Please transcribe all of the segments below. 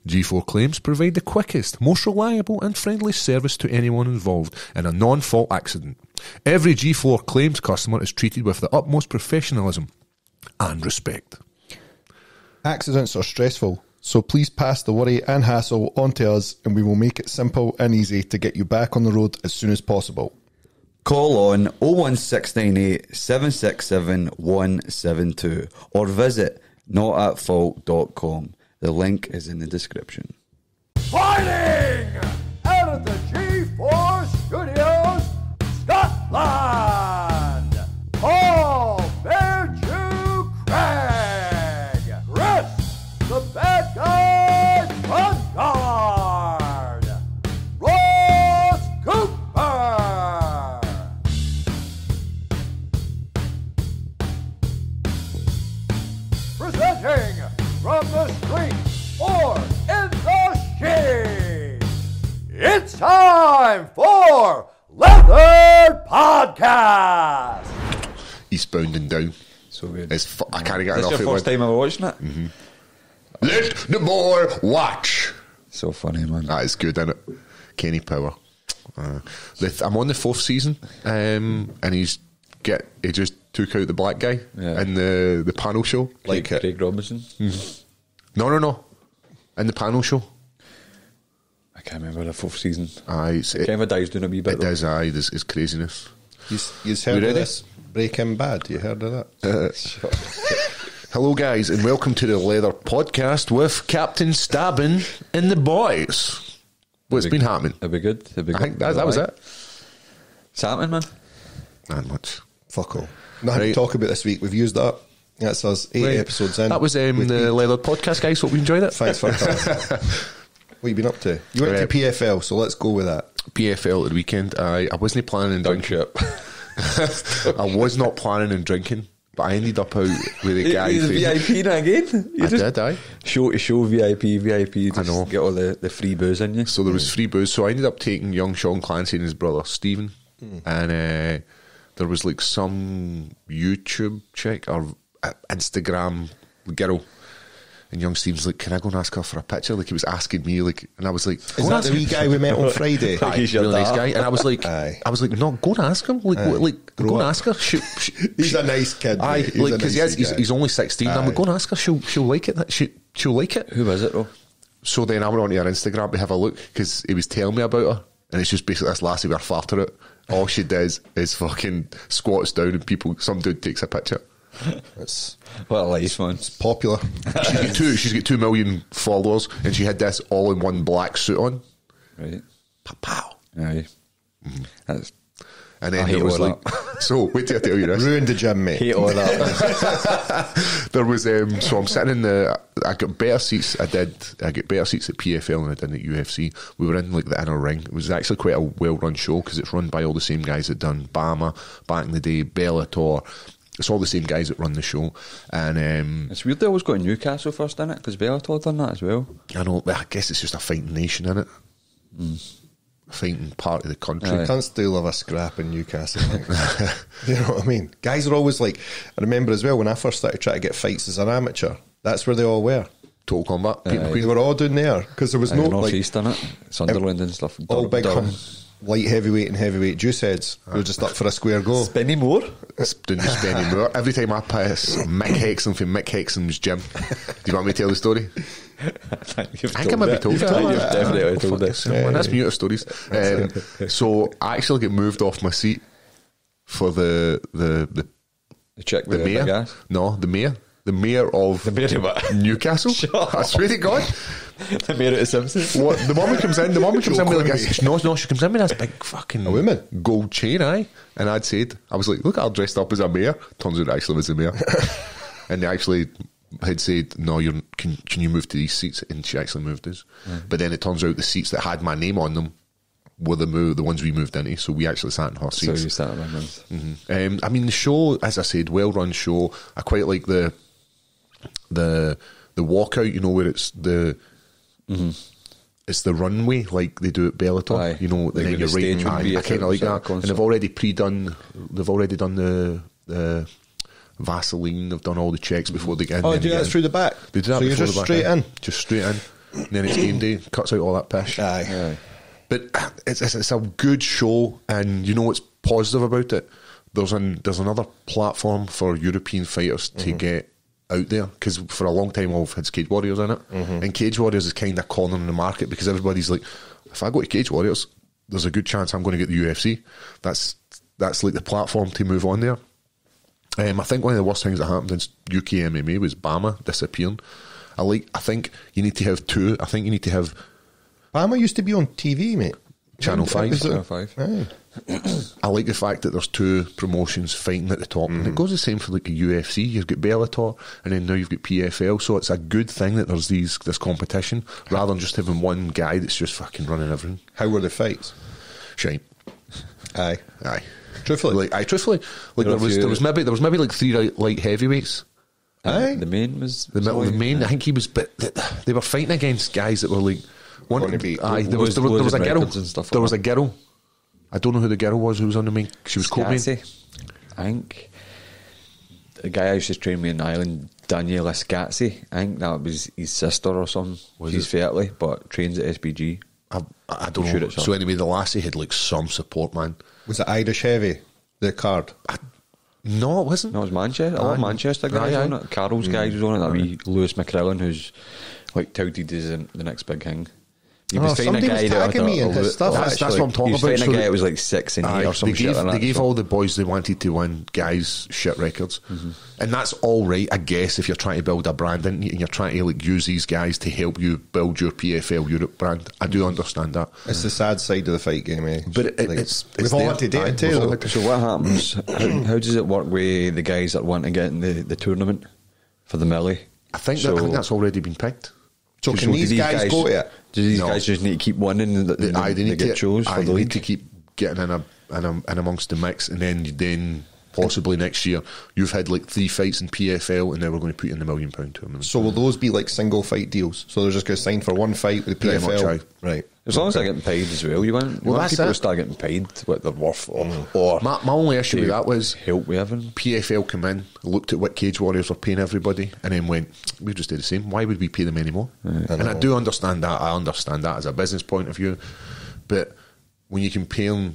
G4 Claims provide the quickest, most reliable and friendly service to anyone involved in a non-fault accident. Every G4 Claims customer is treated with the utmost professionalism and respect. Accidents are stressful, so please pass the worry and hassle on to us and we will make it simple and easy to get you back on the road as soon as possible. Call on 01698 767 172 or visit notatfault.com. The link is in the description. Fighting out of the G4 Studios, Scotland, Paul Bearchew Craig, Chris the Bad Guy Bungard, Ross Cooper. Presenting from the street or in the shade, it's time for Leather Podcast. Eastbound and down. So good. I can't get enough. This your first time ever watching it? Mm-hmm. Let the boy watch. So funny, man. That is good, isn't it? Kenny Power. I'm on the 4th season, and he just took out the black guy in the panel show. Like Craig Robinson? Mm-hmm. No. In the panel show. I can't remember the 4th season. It kind of dies doing a wee bit. It does, there's craziness. You've heard of this? Breaking Bad, you heard of that? Hello guys, and welcome to the Leather Podcast with Captain Stabbin and the boys. What's been happening? It'll be good. I think that was it. Salmon, man. Not much. Fuck all. Nothing to talk about this week. We've used that. That's us 8 episodes in. That was the Leather Podcast, guys. Hope you enjoyed it. Thanks for coming. What have you been up to? You went to PFL, so let's go with that. PFL at the weekend. I wasn't planning on drinking. I was not planning on drinking, but I ended up out with a guy. He's VIP now again. I did. Show to show, VIP. Just I know. Get all the free booze in you. So there was free booze. So I ended up taking young Sean Clancy and his brother Stephen, and there was like some YouTube chick or Instagram girl. And young Steve's like, can I go and ask her for a picture? Like, he was asking me, like, and I was like, is that the wee guy we met on Friday? He's really nice guy. And I was like, no, go and ask him. Go and ask her. He's a nice kid. Because he's only 16. I'm like, go and ask her. She'll like it. She'll like it. Who is it though? So then I went onto her Instagram to have a look because he was telling me about her, and it's just basically this lassie with her flatter out. All she does is fucking squats down and some dude takes a picture. What a life, man. It's popular. She's got 2 million followers, and she had this all in one black suit on. Right. Pow. Aye. That's. And then there was like, so wait till I tell you this. Ruined the gym, mate. Hate all that. There was so I'm sitting in I got better seats. I get better seats at PFL than I did at UFC. We were in like the inner ring. It was actually quite a well run show because it's run by all the same guys that done Bama back in the day, Bellator. It's all the same guys that run the show. And it's weird they always go to Newcastle first, innit? Because Bellator done that as well. I know, but I guess it's just a fighting nation, innit? A fighting part of the country. Cunts do love a scrap in Newcastle. You know what I mean? Guys are always like, I remember as well when I first started trying to get fights as an amateur, that's where they all were. Total Combat. They were all doing there because there was no North like East in it, Sunderland and stuff. All big light heavyweight and heavyweight juice heads. We're just up for a square go. Spenny Moore? Doing Spenny Moore. Every time I pass Mick Hexam from Mick Hexam's gym. Do you want me to tell the story? I think I might be told it. You've definitely told it. That's me out of stories. So I actually get moved off my seat for the check the mayor. No, the mayor. The mayor of Newcastle. I swear to God. The mayor of the Simpsons. What? The mum comes in with like this. No, she comes in with this big fucking a woman gold chain, and I was like, look, I'm dressed up as a mayor. Turns out it actually was a mayor. And they actually had said, no, can you move to these seats? And she actually moved us. But then it turns out the seats that had my name on them were the ones we moved into, so we actually sat in her seats. So you sat in them. I mean, the show, as I said, well run show. I quite like the walkout, you know, where it's it's the runway like they do at Bellator, you know, like then you're right. I kind of like that, and they've already done the Vaseline. They've done all the checks before they get in. Oh, do that through the back? They do that so you're just straight in. Just straight in. and then it's game day, cuts out all that pish. Aye. But it's a good show, and you know what's positive about it? There's another platform for European fighters to get out there, because for a long time we've had Cage Warriors in it, and Cage Warriors is kind of cornering the market, because everybody's like, if I go to Cage Warriors, there's a good chance I'm going to get the UFC. That's like the platform to move on there. I think one of the worst things that happened in UK MMA was Bama disappearing. I think you need to have two. I think you need to have Bama used to be on TV, mate. Channel 5. Channel 5. Aye. I like the fact that there's two promotions fighting at the top, and it goes the same for like the UFC. You've got Bellator, and then now you've got PFL. So it's a good thing that there's this competition, rather than just having one guy that's just fucking running everything. How were the fights? Shite. Aye. Truthfully, there was maybe like three light heavyweights. Aye. The main was The main, I think he was, but they were fighting against guys that were like. Going to be- There was a girl. records and stuff There like was that. a girl. I don't know who the girl was who was on the main. She was co-main. Scatzy. I think the guy I used to train with in Ireland, Daniela Scatzy, I think that was his sister or something. She's fairly, but trains at SBG. I don't Sure know. it's up. So anyway, the lassie had like some support, man. Was it Irish Heavy, the card? No, it wasn't. No, it was Manchester. A lot of Manchester guys Aye, on it. Carroll's guys was on it. That wee Lewis McCrillen, who's like touted as the next big thing. He Oh, somebody was tagging me in his stuff, That's actually. what I'm talking He was about. fighting So a guy they- that was like 6 and 8 Aye, or some they shit gave, like that. they gave so- all the boys they wanted to win guys shit records, and that's all right, I guess, if you're trying to build a brand and you're trying to like use these guys to help you build your PFL Europe brand. I do understand that, It's the sad side of the fight game, eh? but We've all there. had to date Aye, it too, we've all though. had to- So what happens? How does it work with the guys that want to get in the tournament for the Millie? I think that's already been picked. So can these guys go to it? Do these No. guys just need to keep winning and They get chose for the need league? to keep getting in amongst the mix, and then possibly next year you've had like 3 fights in PFL, and then we're going to put you in the £1 million tournament. So will those be like single fight deals? So they're just going to sign for one fight with the Pretty PFL? much, aye. Right. As long as they're getting paid as well, you want that's people it. to start getting paid what they're worth, or My only issue with that was help with everything. PFL come in, looked at what Cage Warriors were paying everybody, and then went, we just do the same. Why would we pay them any more? And I do understand that. I understand that as a business point of view. But when you compare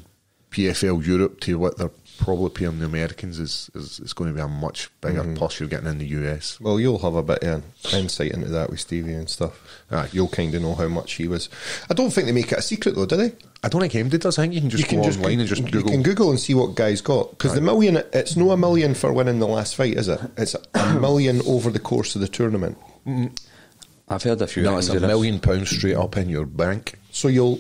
PFL Europe to what they're probably paying the Americans, is going to be a much bigger plus you're getting in the US. Well, you'll have a bit of insight into that with Stevie and stuff. You'll kind of know how much he was. I don't think they make it a secret though, do they? I don't think MD does. I think you can just go online and just You Google. can Google and see what guys got, because the million, it's no $1 million for winning the last fight, is it? It's $1 million over the course of the tournament. I've heard a few. No, it's things £1 of this. million straight up in your bank. So you'll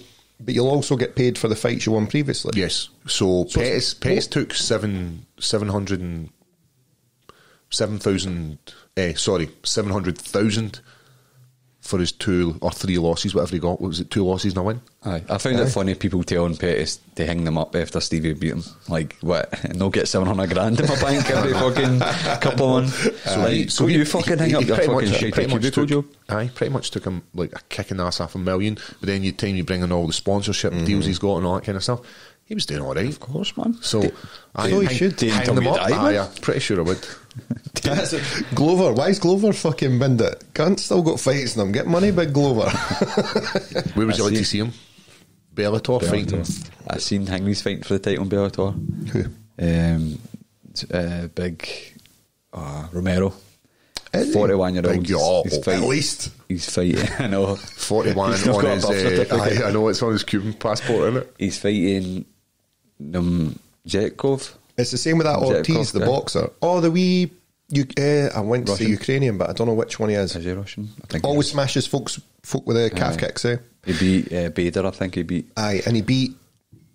also get paid for the fights you won previously. Yes. So Pettis took 700,000 for his 2 or 3 losses, whatever he got. What was it, 2 losses and a win? Aye. I found it funny people telling Pettis to hang them up after Stevie beat him. Like, what? And they'll get 700 grand in my bank every fucking couple of months. So you fucking hang up your fucking shitty cubicle job. Aye, pretty much took him like a kick in the ass, $500,000. But then you bring in all the sponsorship deals he's got and all that kind of stuff. He was doing all right. Of course, man. So he should. hang them up. Aye, yeah, pretty sure I would. That's it. Glover, why is Glover fucking binned it? Cunt still got fights in them. Get money, big Glover. Where would you like to see him? Bellator fighting. I seen Hangry's fighting for the title in Bellator. Who? Big Romero. Is he? 41-year-old. Big yaw, At least. He's fighting. I know. 41 He's not on got a his. birth certificate. I know it's on his Cuban passport, isn't it? He's fighting Zetkov. It's the same with that Ortiz, the guy. boxer. Oh, the wee. I went to say Russian. Ukrainian, but I don't know which one he is. Is he Russian? I think. Always smashes folk with the calf kicks, eh? He beat Bader. I think he beat. Aye, and he beat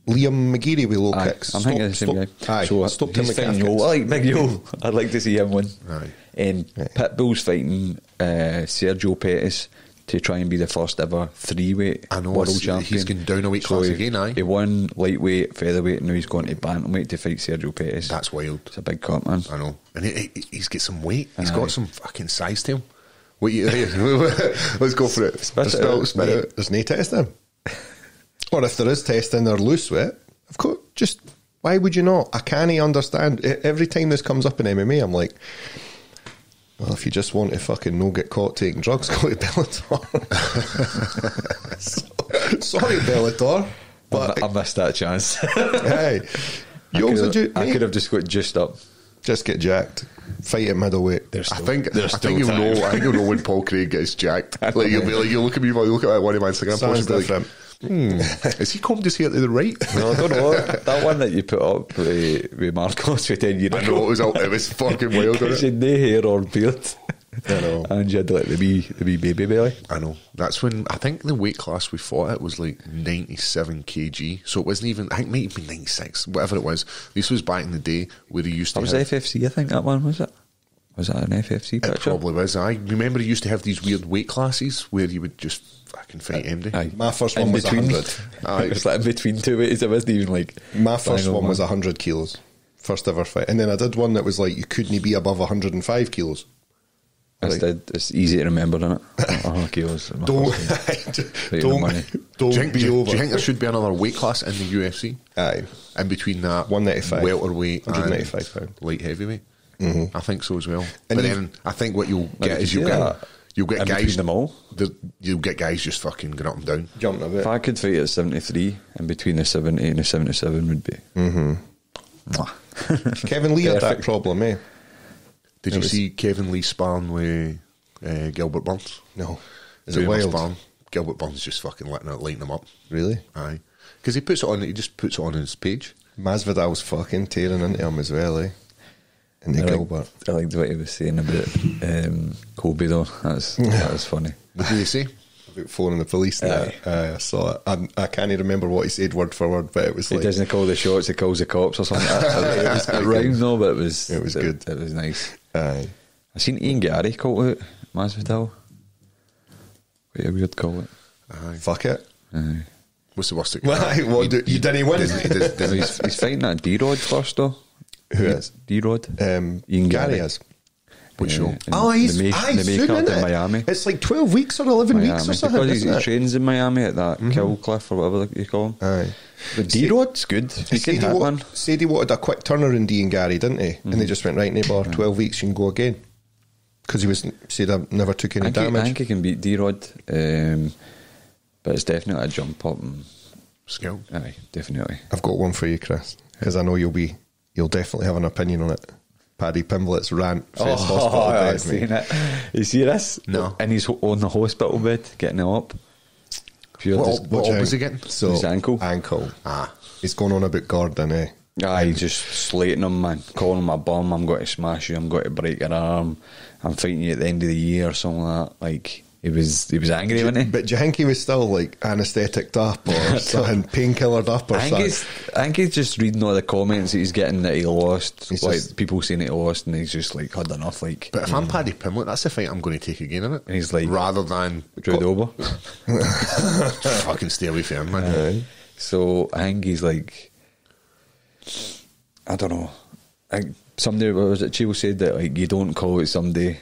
Liam McGeary with low Aye, kicks. I'm thinking of the same guy. Aye, So stopped him he's with calf fighting Yo. kicks. I like Big Yo. I'd like to see him win. Aye. And Pitbull's fighting Sergio Pettis to try and be the first ever 3-weight I know, world he's champion. gone down a weight class again, aye. He won lightweight, featherweight, and now he's going to bantamweight to fight Sergio Pettis. That's wild. It's a big cut, man. I know. And he's got some weight. He's Aye. got some fucking size to him. Wait, let's go for it. Spit it out. Spit it. There's no testing. Or if there is testing, they're loose with it. Of course, just why would you not? I can't understand. Every time this comes up in MMA, I'm like, Well, if you just want to fucking no get caught taking drugs, go to Bellator. Sorry, Bellator. But I missed that chance. hey, you also do. I could have just got juiced up. Just get jacked. Fight at middleweight. I think you'll know. I think you'll know when Paul Craig gets jacked. Like you'll be like, you look at me, you look at one of my Instagram posts, and be like, is he combed his hair to the right? No, I don't know. That one that you put up with Marcos for 10 years I know it was fucking wild. He had no hair or beard. I know. And you had like the wee baby belly. I know. That's when I think the weight class we fought at was like 97 kg. So it wasn't even, I think it might have been 96, whatever it was. This was back in the day where he used to That was FFC, I think that one, was it? Was that an FFC picture? It probably was. I remember he used to have these weird weight classes where you would just fucking fight MD. Aye. My first one was 100. It was like in between two weights. It wasn't even like. My first one was 100 kilos. First ever fight. And then I did one that was like you couldn't be above 105 kilos. It's easy to remember, isn't it? 100 kilos. Don't be over. Do you think there should be another weight class in the UFC? Aye. In between that 195, welterweight 195 and light heavyweight? Mm-hmm. I think so as well. And but then I think what you'll get is you'll get guys them all. You'll get guys just fucking going up and down, jumping a bit. If I could fight at 73, in between the 70 and the 77 would be. Kevin Lee had that problem, eh? Did you see Kevin Lee sparring with Gilbert Burns? No. Is it wild? Sparring. Gilbert Burns just fucking lighting him up. Really? Aye. Because he puts it on. He just puts it on his page. Masvidal's fucking tearing into him as well, eh? And Gilbert. I liked what he was saying about Kobe though. That was funny. What did he say? About phoning the police. I saw it. I can't even remember what he said word for word, but it was he like... doesn't call the shots, he calls the cops or something. It rhymed though, but it was good. It was nice. Aye. I seen Ian Gary call it Masvidal. Quite a weird call it. Aye. Fuck it. Aye. What's the worst? You didn't win. He's fighting that D-Rod first though. Who is? D-Rod? Ian Gary is. Which show? He's the maker in Miami. It's like 12 weeks or 11 weeks or something. Because he trains in Miami at that Kill Cliff or whatever you call him. Aye. But D-Rod's good. He can hit one. Said he wanted a quick turnaround, Ian Gary, didn't he? And they just went, right, neighbour, 12 weeks, you can go again. Because he said I never took any damage. I think he can beat D-Rod. But it's definitely a jump up. And skill. Aye, definitely. I've got one for you, Chris, because I know you'll definitely have an opinion on it. Paddy Pimblett's rant. I've seen it. You see this? No. And he's on the hospital bed, getting him up. What was he getting? So, his ankle. He's going on about Gordon, eh? Aye, just slating him, man. Calling him a bum. I'm going to smash you. I'm going to break your arm. I'm fighting you at the end of the year or something like that. Like, he was angry, wasn't he? But do you think he was still like anaesthetic up or something, painkillered up or something? I think he's just reading all the comments that he's getting that he lost. He's like just, people saying that he lost, and he's just like had enough. Like, but if I'm Paddy Pimblett, that's the fight I'm going to take again, isn't it? And he's like, rather than Drew Dober. Fucking stay away from him, man. So I think he's like, I don't know. Somebody, what was it? Chill said that like you don't call it someday.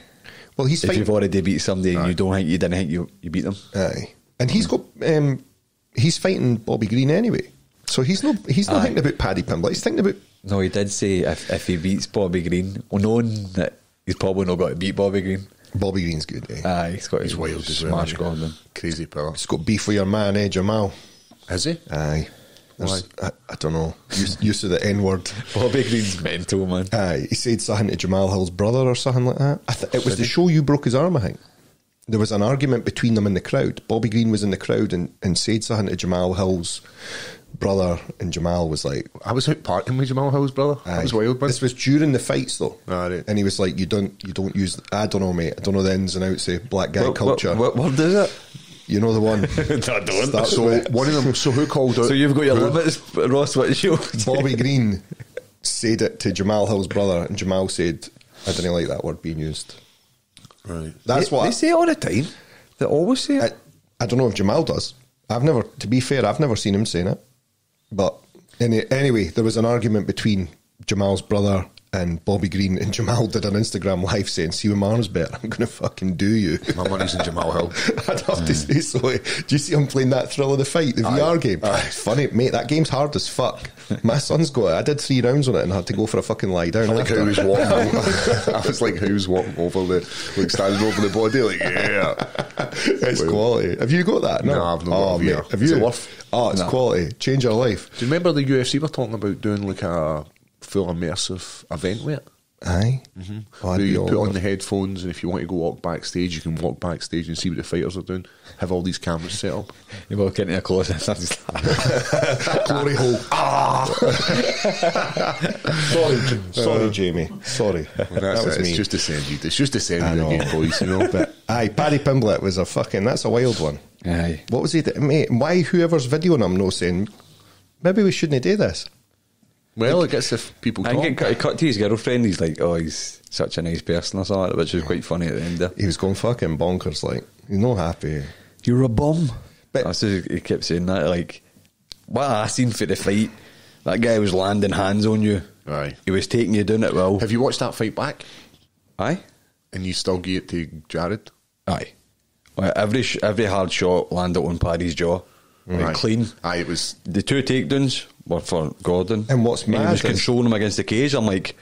Well, if you've already beat somebody and you didn't think you beat them. Aye, and he's got he's fighting Bobby Green anyway, so he's not thinking about Paddy Pimblett. He's thinking about. No, he did say if he beats Bobby Green, knowing that he's probably not got to beat Bobby Green. Bobby Green's good, eh? Aye, he's wild as well. Smash Gordon, crazy power. He's got beef with your man, eh, Jamal? Is he? Aye. Why? I don't know. Used to the N word. Bobby Green's mental, man. Aye, he said something to Jamal Hill's brother or something like that. It was the show you broke his arm, I think. There was an argument between them in the crowd. Bobby Green was in the crowd and said something to Jamal Hill's brother, and Jamal was like, I was out parking with Jamal Hill's brother. That was wild, man. This was during the fights though. Right. And he was like, you don't use, I don't know, mate, I don't know the ins and outs of black guy culture. What word is it? You know the one. I don't. So one of them. So who called out? So you've got your limits, Ross. What show? Bobby Green said it to Jamal Hill's brother, and Jamal said, "I didn't like that word being used." Right. That's what they say it all the time. They always say it. I don't know if Jamal does. To be fair, I've never seen him saying it. But anyway, there was an argument between Jamal's brother and Bobby Green and Jamal did an Instagram live saying, see when my arm's better, I'm going to fucking do you. My money's in Jamal Hill. I'd have to say so. Do you see him playing that Thrill of the Fight, the VR game? It's funny, mate, that game's hard as fuck. My son's got it. I did 3 rounds on it and had to go for a fucking lie down. Like how he was walking over. I was like, who's walking over like standing over the body, like, yeah. It's quality. Have you got that? No, I've not got mate, VR. have you? Is it worth? Oh, it's quality. Change your life. Do you remember the UFC were talking about doing like a full immersive event with it? Aye. Where you put on the headphones, and if you want to go walk backstage, you can walk backstage and see what the fighters are doing. Have all these cameras set up. You walk into a closet and something's like, glory hole. Sorry, Jamie. Sorry. That was me. It's just to send you. It's just to send you the Game Boys, you know. But aye, Paddy Pimblett was a fucking. That's a wild one. aye. What was he, mate? Why whoever's videoing him no saying maybe we shouldn't do this? well, it gets if people I talk. think he cut to his girlfriend. He's like, oh, he's such a nice person or something, which was quite funny at the end there. He was going fucking bonkers. Like he's not happy. You're a bum. But- That's what he kept saying that. Like, what I seen for the fight, that guy was landing hands on you. Aye. He was taking you down at will. Have you watched that fight back? Aye. And you still give it to Jared? Aye. Well, every hard shot landed on Paddy's jaw. Like, Aye. clean. Aye, it was. The 2 takedowns were for Gordon. And what's he mad was is- controlling him against the cage. I'm like,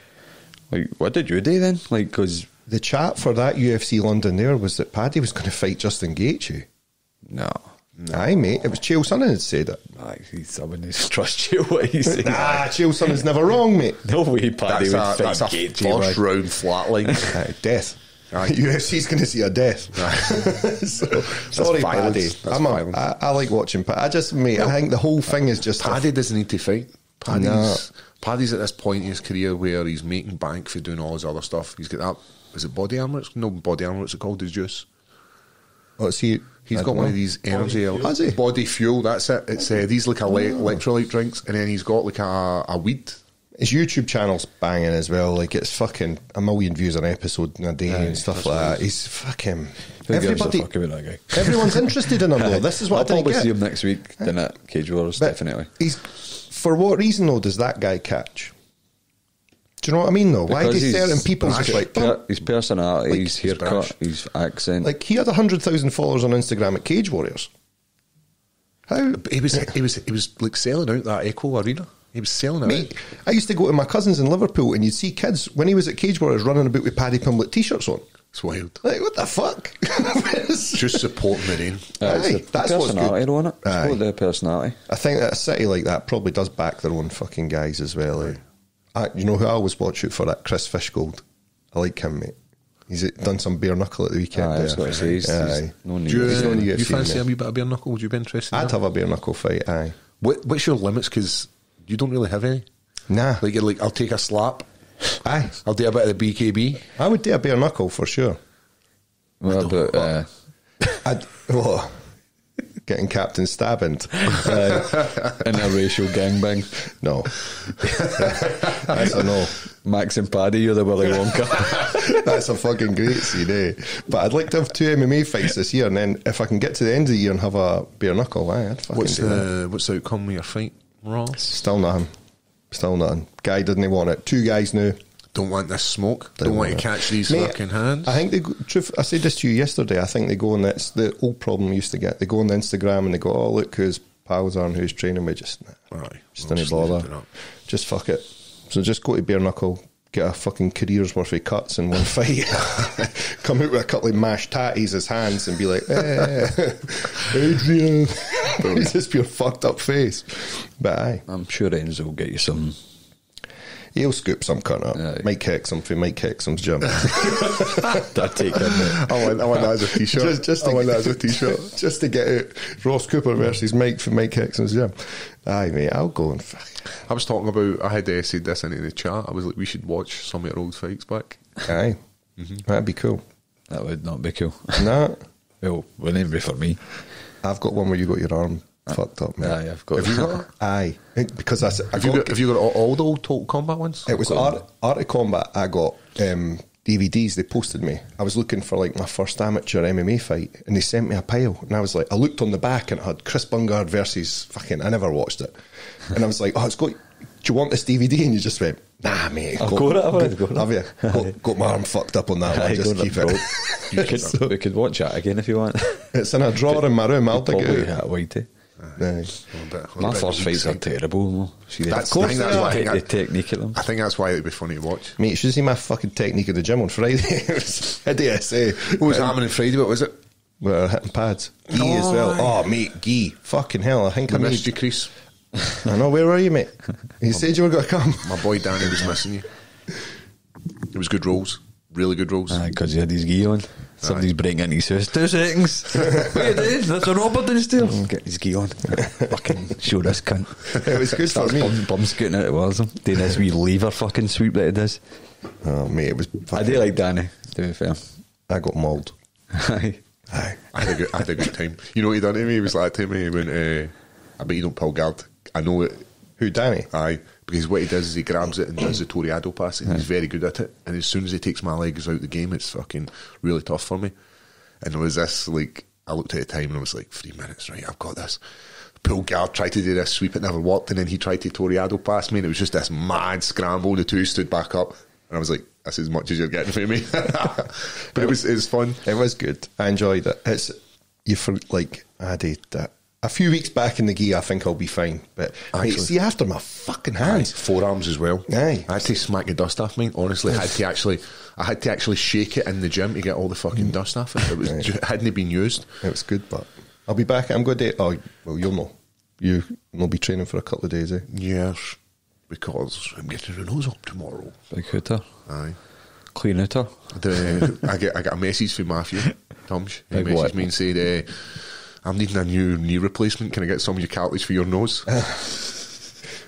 what did you do then? Like, because The chat for that UFC London there was that Paddy was going to fight Justin Gaethje. no. Aye, mate. It was Chael Sonnen had said it. Aye, I wouldn't trust you what he said. Nah, Chael Sonnen's never wrong, mate. No way Paddy That's would a, fight that's a Gaethje, first man. round flatline. Aye, death. Aye. UFC's going to see a death. So, sorry, violence. Paddy. That's violence. I like watching Paddy. I just, mate, I think the whole thing is just... Paddy doesn't need to fight. No. Paddy's at this point in his career where he's making bank for doing all his other stuff. He's got that. Is it body armor? It's no body armor. What's it called? His juice. Oh, see, He's got one of these energy Has he? body fuel. That's it. It's these like electrolyte drinks, and then he's got like a weed. His YouTube channel's banging as well. Like, it's fucking 1 million views an episode in a day and stuff like that. He's fucking... Who gives a Everybody... fuck about that guy? Everyone's interested in him, though. This is what I'll I didn't probably get. see him next week. Then at Cage Wars, But definitely. He's... For what reason, though, does that guy catch? Do you know what I mean, though? Why do Because he's certain people just like... his personality, Like, his haircut, Spanish. his accent. Like, he had 100,000 followers on Instagram at Cage Warriors. How? He was like selling out that Echo Arena. He was selling it Mate, out. I used to go to my cousins in Liverpool and you'd see kids, when he was at Cage Warriors, running about with Paddy Pimblett t-shirts on. It's wild. Like, what the fuck? Just supporting the rain. Aye, that's what's personality, good. though, innit? It's Aye. got the personality. I think that a city like that probably does back their own fucking guys as well. You know who I always watch out for? That Chris Fishgold. I like him, mate. He's done some bare knuckle at the weekend. Aye, I was going to say, he's Aye. no need. Do He's on you UFC, fancy mate. a wee bit of bare knuckle? Would you be interested? in I'd that? have a bare knuckle fight, aye. What's your limits? Because you don't really have any. Nah. Like you're like, I'll take a slap. Aye. I'll do a bit of the BKB. I would do a bare knuckle for sure. What about Well, getting Captain Stabbing. interracial gangbang? No. That's a no. Max and Paddy, you're the Willy Wonka. That's a fucking great scene, eh? But I'd like to have 2 MMA fights this year, and then if I can get to the end of the year and have a bare knuckle, aye, I'd fucking do that. What's the outcome of your fight, Ross? Still nothing. Still nothing. Guy didn't want it. 2 guys now. Don't want this smoke. Don't want to catch these Mate, fucking hands. I think they go, truth, I said this to you yesterday. I think they go on that's the old problem we used to get. They go on the Instagram and they go, oh, look who's pals are and who's training me. Just Aye, just we'll don't just leave bother. it up. Just fuck it. So just go to bare knuckle, get a fucking career's worth of cuts in one fight, come out with a couple of mashed tatties as hands and be like, Adrian. He's just pure fucked up face. But aye, I'm sure Enzo will get you some. he'll scoop some cunt up. Aye. Mike Hexum for Mike Hexum's gym. That take him. I want that as a t-shirt. I want that as a t-shirt. Just to get out Ross Cooper versus Mike for Mike Hexum's gym. Aye, mate, I'll go and I was talking about, I had said this into the chat, I was like, we should watch some of your old fights back. aye. That'd be cool. That would not be cool. Nah, Well, wouldn't be for me. I've got one where you got your arm fucked up, mate. Aye, I've got. Have you got that? Aye, because I Have you got all the old Total Combat ones? It was Art of Combat. I got DVDs. They posted me. I was looking for like my first amateur MMA fight, and they sent me a pile. And I was like, I looked on the back, and it had Chris Bungard versus fucking. I never watched it, and I was like, oh, it's got. Do you want this DVD? And you just went, Nah, mate. I've got it. Have you? Got my arm fucked up on that one. Just keep it. We could watch it again if you want. It's in a drawer in my room. I'll dig it out. Whitey. Nice. My first fights are terrible. That's the technique at them. I think that's why it'd be funny to watch. Mate, you should see my fucking technique at the gym on Friday. It was hideous, eh? What was happening Friday? What was it? We're hitting pads. Gee as well. Oh, mate, Gee. Fucking hell. I think I missed you, Chris. I know, where were you, mate? You said you were going to come. My boy Danny was missing you. It was good rolls. Really good rolls. Because you had his gi on. Somebody's breaking into his house. 2 seconds. What are you doing? There's a robber downstairs. Get his gi on. Fucking show this cunt. It was good for me. Bum scooting out of walls. Doing this wee lever fucking sweep that it does. Oh, mate, it was I do like Danny, to be fair. I got mauled. Aye. Aye. I had a good time. You know what he done to me? He was like to me, he went, I bet you don't pull guard. I know it. Who, Danny? Aye. Because what he does is he grabs it and does the Toriado pass, and he's very good at it. And as soon as he takes my legs out the game, it's fucking really tough for me. And there was this, like, I looked at the time and I was like, 3 minutes, right, I've got this. Pull guard, tried to do this sweep, it never worked, and then he tried to Toriado pass me, and it was just this mad scramble. The two stood back up, and I was like, that's as much as you're getting from me. But it was fun. It was good. I enjoyed it. It's, you for, like, I did that. A few weeks back in the gi, I think I'll be fine. But mate, see, after my fucking hands, forearms as well. Aye. I had to smack the dust off me. Honestly, I had to actually shake it in the gym to get all the fucking dust off it. It was it hadn't been used. It was good, but I'll be back. I'm going to. Oh, well, you'll know. You'll be training for a couple of days, eh? Yes, because I'm getting a nose up tomorrow. Big hooter. Aye. Clean hooter. I got a message from Matthew Tomsh. He messaged me and said, I'm needing a new knee replacement. Can I get some of your cartilage for your nose?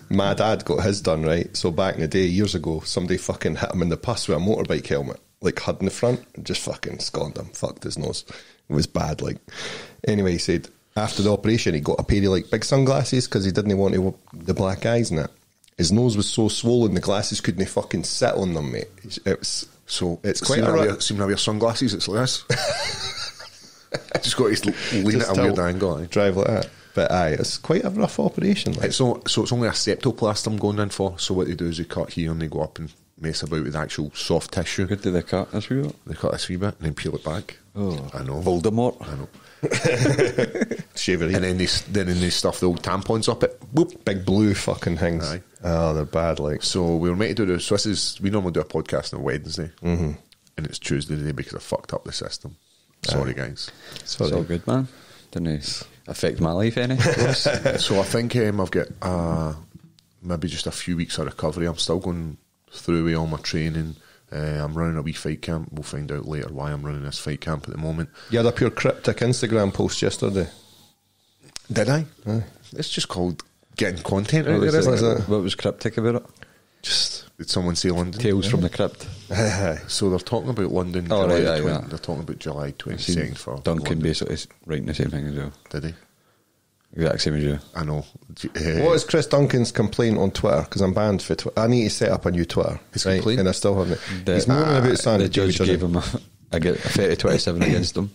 My dad got his done, right? So back in the day, years ago, somebody fucking hit him in the puss with a motorbike helmet, like had in the front, and just fucking scorned him, fucked his nose. It was bad, like. Anyway, he said after the operation, he got a pair of like big sunglasses because he didn't want the black eyes in it. His nose was so swollen, the glasses couldn't fucking sit on them, mate. It was so. It's quite seem to wear sunglasses. It's like this. Just got to lean at a weird angle. Drive like that. But aye, it's quite a rough operation. Like. So it's only a septoplast I'm going in for. So what they do is they cut here and they go up and mess about with the actual soft tissue. What do they cut this wee bit? They cut this wee bit and then peel it back. Oh, I know. Voldemort. I know. Shave it. And then they stuff the old tampons up it. Whoop. Big blue fucking things. Aye. Oh, they're bad. Like. So we were meant to do this. So we normally do a podcast on a Wednesday, and it's Tuesday today because I fucked up the system. Sorry, guys. Sorry. It's all good, man. Didn't affect my life any. So I think I've got maybe just a few weeks of recovery. I'm still going through with all my training. I'm running a wee fight camp. We'll find out later why I'm running this fight camp at the moment. You had a pure cryptic Instagram post yesterday. Did I? Aye. It's just called getting content out there, isn't it? What was cryptic about it? Just, did someone say London? Tales from the Crypt. So they're talking about London. Oh, July right, yeah. They're talking about July 22nd for Duncan London. basically writing the same thing as you. Did he? Exact same as you. I know. What is Chris Duncan's complaint on Twitter? Because I'm banned for Twitter. I need to set up a new Twitter. His complaint? And I still haven't. He's moaning about Sandy. The judge gave him a 30-27 against him,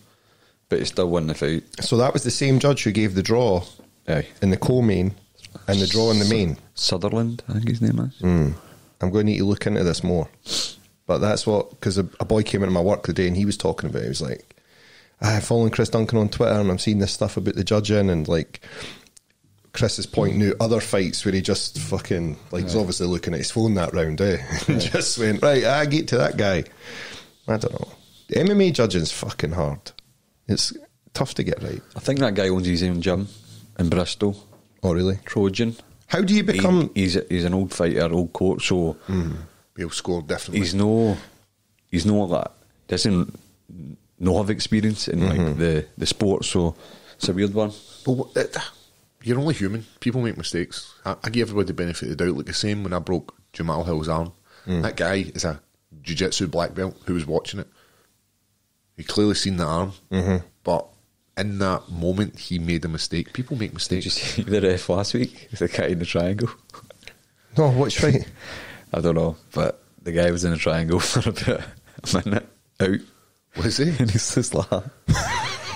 but he still won the fight. So that was the same judge who gave the draw in the co-main and the draw in the main. Sutherland, I think his name is. I'm going to need to look into this more. But that's what, because a boy came into my work today and he was talking about it. He was like, I'm following Chris Duncan on Twitter and I'm seeing this stuff about the judging, and like Chris is pointing out other fights where he just fucking, like, he's obviously looking at his phone that round, just went, right, I get to that guy. I don't know. The MMA judging's fucking hard. It's tough to get right. I think that guy owns his own gym in Bristol. Oh, really? Trojan. How do you become... He's an old fighter, old coach, so... He'll score differently. He's no like... Doesn't no have experience in like the sport, so it's a weird one. But you're only human. People make mistakes. I give everybody the benefit of the doubt. Like the same when I broke Jamal Hill's arm. That guy is a jiu-jitsu black belt who was watching it. He clearly seen the arm, but in that moment he made a mistake. People make mistakes. Did you see the ref last week? The guy in the triangle. No, what's right? I don't know, but the guy was in a triangle for about a minute out. Was he? And he's just like,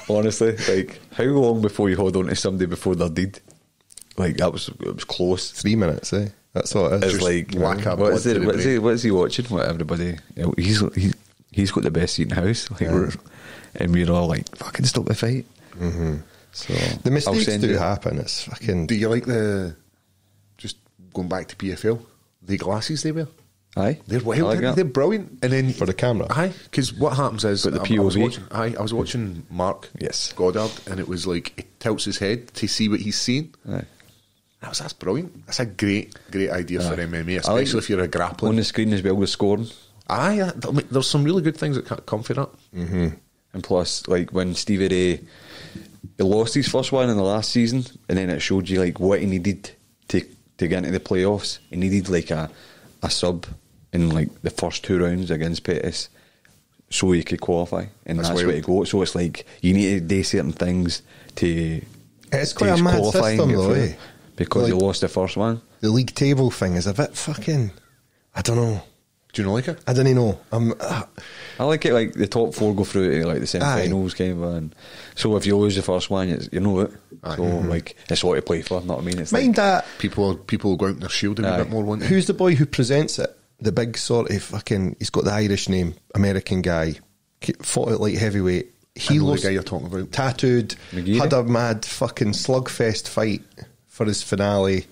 honestly, like, how long before you hold on to somebody before they're dead? Like, it was close. 3 minutes, eh? That's what it is. It's like, whack up what is blood to the brain. what is he watching? What everybody? He's got the best seat in the house. Like and we're all like, fucking stop the fight. Mm-hmm. So The mistakes I'll send do you- happen. It's fucking. Do you like just going back to PFL, the glasses they wear? Aye, They're I wild, like aren't they? that. They're brilliant. And then For the camera. Aye, because what happens is Got the I was POV. watching. I was watching Mark Yes. Goddard, and it was like he tilts his head to see what he's seeing. Aye. That's brilliant. That's a great idea for MMA, I like especially if you're a grappler. on the screen as well with scoring. Aye, there's some really good things that come for that. And plus, like when Stevie Ray he lost his first one in the last season, and then it showed you like what he needed to get into the playoffs. He needed like a sub in like the first 2 rounds against Pettis, so he could qualify, and that's wild. where he got. So it's like you need to do certain things to. It's quite a mad system, though, eh? Because Like- he lost the first one. The league table thing is a bit fucking. I don't know. Do you not like it? I don't know. I like it like the top 4 go through to like the semi-finals kind of, and so if you lose the first one, you know it. Aye. So like it's what to play for. Know what I mean? It's Mind that. People go out in their shield a Aye. bit more, won't they? Who's the boy who presents it? The big sort of fucking. He's got the Irish name, American guy. Fought at light heavyweight. I He know the lost. guy you're talking about. Tattooed. McGeary? Had a mad fucking slugfest fight for his finale.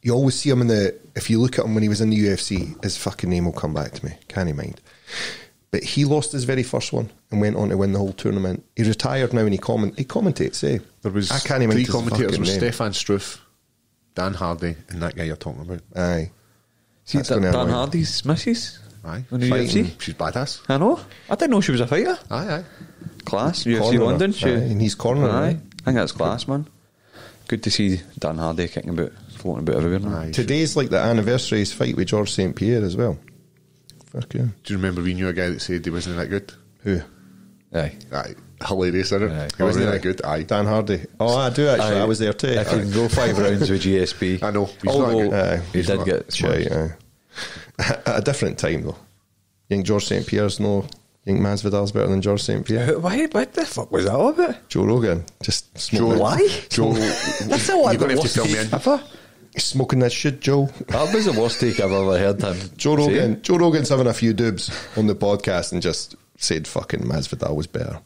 You always see him in the. If you look at him when he was in the UFC, his fucking name will come back to me. Can't he mind? But he lost his very first one and went on to win the whole tournament. He retired now and he commentates. Eh? There was I can't even 3 his commentators: fucking was name. Stefan Struth, Dan Hardy, and that guy you're talking about. Aye. See That's Dan gonna annoy him. Hardy's missus Aye, on the Fighting. UFC. She's badass. I know. I didn't know she was a fighter. Aye. Class. UFC Corner her. London. Aye, and he's cornering her, Aye. right? I think that's class, man. Good to see Dan Hardy kicking about, floating about everywhere. Now. Aye. Today's like the anniversary of his fight with George St. Pierre as well. Fuck yeah. Do you remember we knew a guy that said he wasn't that good? Who? Aye. Aye, hilarious, isn't it? Aye. He wasn't Oh, that really? good. Aye, Dan Hardy. Oh, I do actually. Aye. I was there too. If you can go 5 rounds with GSP. I know. He's not Although good. Aye. he He's did not. get Shite, smashed. aye. At a different time though. You think George St. Pierre's no? You think Masvidal's better than George St. Pierre? Why? What the fuck was that all about? Joe Rogan just smoking. Why? Joe, That's the one. you're going to have to fill me in. Ever? Smoking that shit, Joe. That was the worst take I've ever heard him. Joe say. Rogan. Joe Rogan's having a few dubs on the podcast and just said fucking Masvidal was better.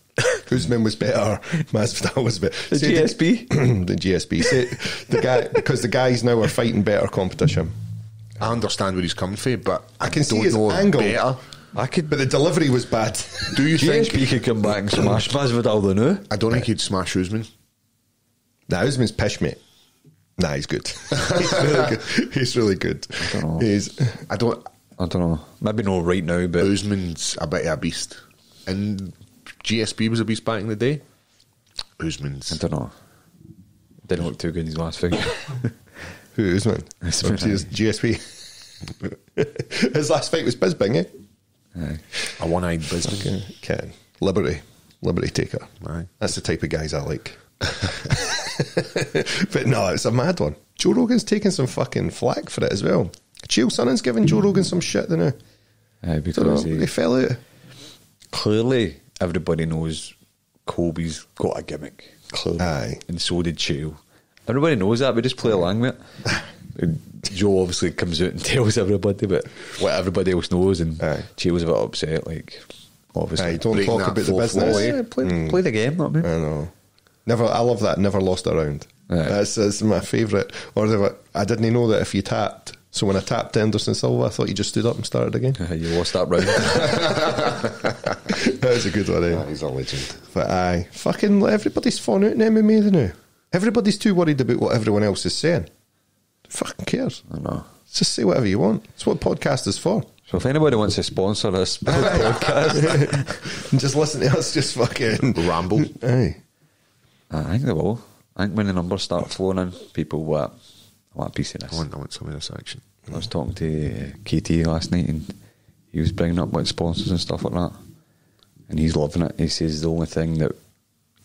Usman was better. Masvidal was better. The Said GSP? the GSP. Said the guy because the guys now are fighting better competition. I understand where he's coming from, but I can see don't his know angle. better. I could. But the delivery was bad. Do you GSP think? could come back and smash Masvidal though, no? I don't think he'd smash Usman. Nah, Usman's pish, mate. Nah, he's good. He's really good. He's really good. don't know. I don't. I don't know. Maybe not right now, but Usman's a bit of a beast, and GSP was a beast back in the day. Usman's. I don't know. Didn't look too good in his last fight. Who, Usman? Usman, From GSP. His last fight was Bisbing, eh? Aye. A one-eyed business. Okay. Liberty taker. Aye. That's the type of guys I like. But no, it's a mad one. Joe Rogan's taking some fucking flack for it as well. Chael Sonnen's giving Joe Rogan some shit, don't know. Aye, Don't know, because they fell out. clearly everybody knows Colby's got a gimmick. Clearly. Aye. And so did Chael. Everybody knows that, we just play along with it. Joe obviously comes out and tells everybody, but what everybody else knows, and Aye. Chael's a bit upset, like, obviously. Aye, don't Breaking talk that about the fourth wall, business. eh? Yeah, play the game, not me. I know. I love that. Never lost a round. Aye. That's my favourite. Or I didn't know that if you tapped. So when I tapped Anderson Silva, I thought you just stood up and started again. You lost that round. That was a good one, eh? He's a legend. But aye, fucking everybody's falling out in MMA now. Everybody's too worried about what everyone else is saying. Fucking cares. I know. Just say whatever you want. It's what podcast is for. So if anybody wants to sponsor this podcast, And just listen to us just fucking Ramble. Aye. I think they will. I think when the numbers start flowing in, people want a piece of this. I want some of this action. I was talking to KT last night, and he was bringing up like sponsors and stuff like that, and he's loving it. He says the only thing that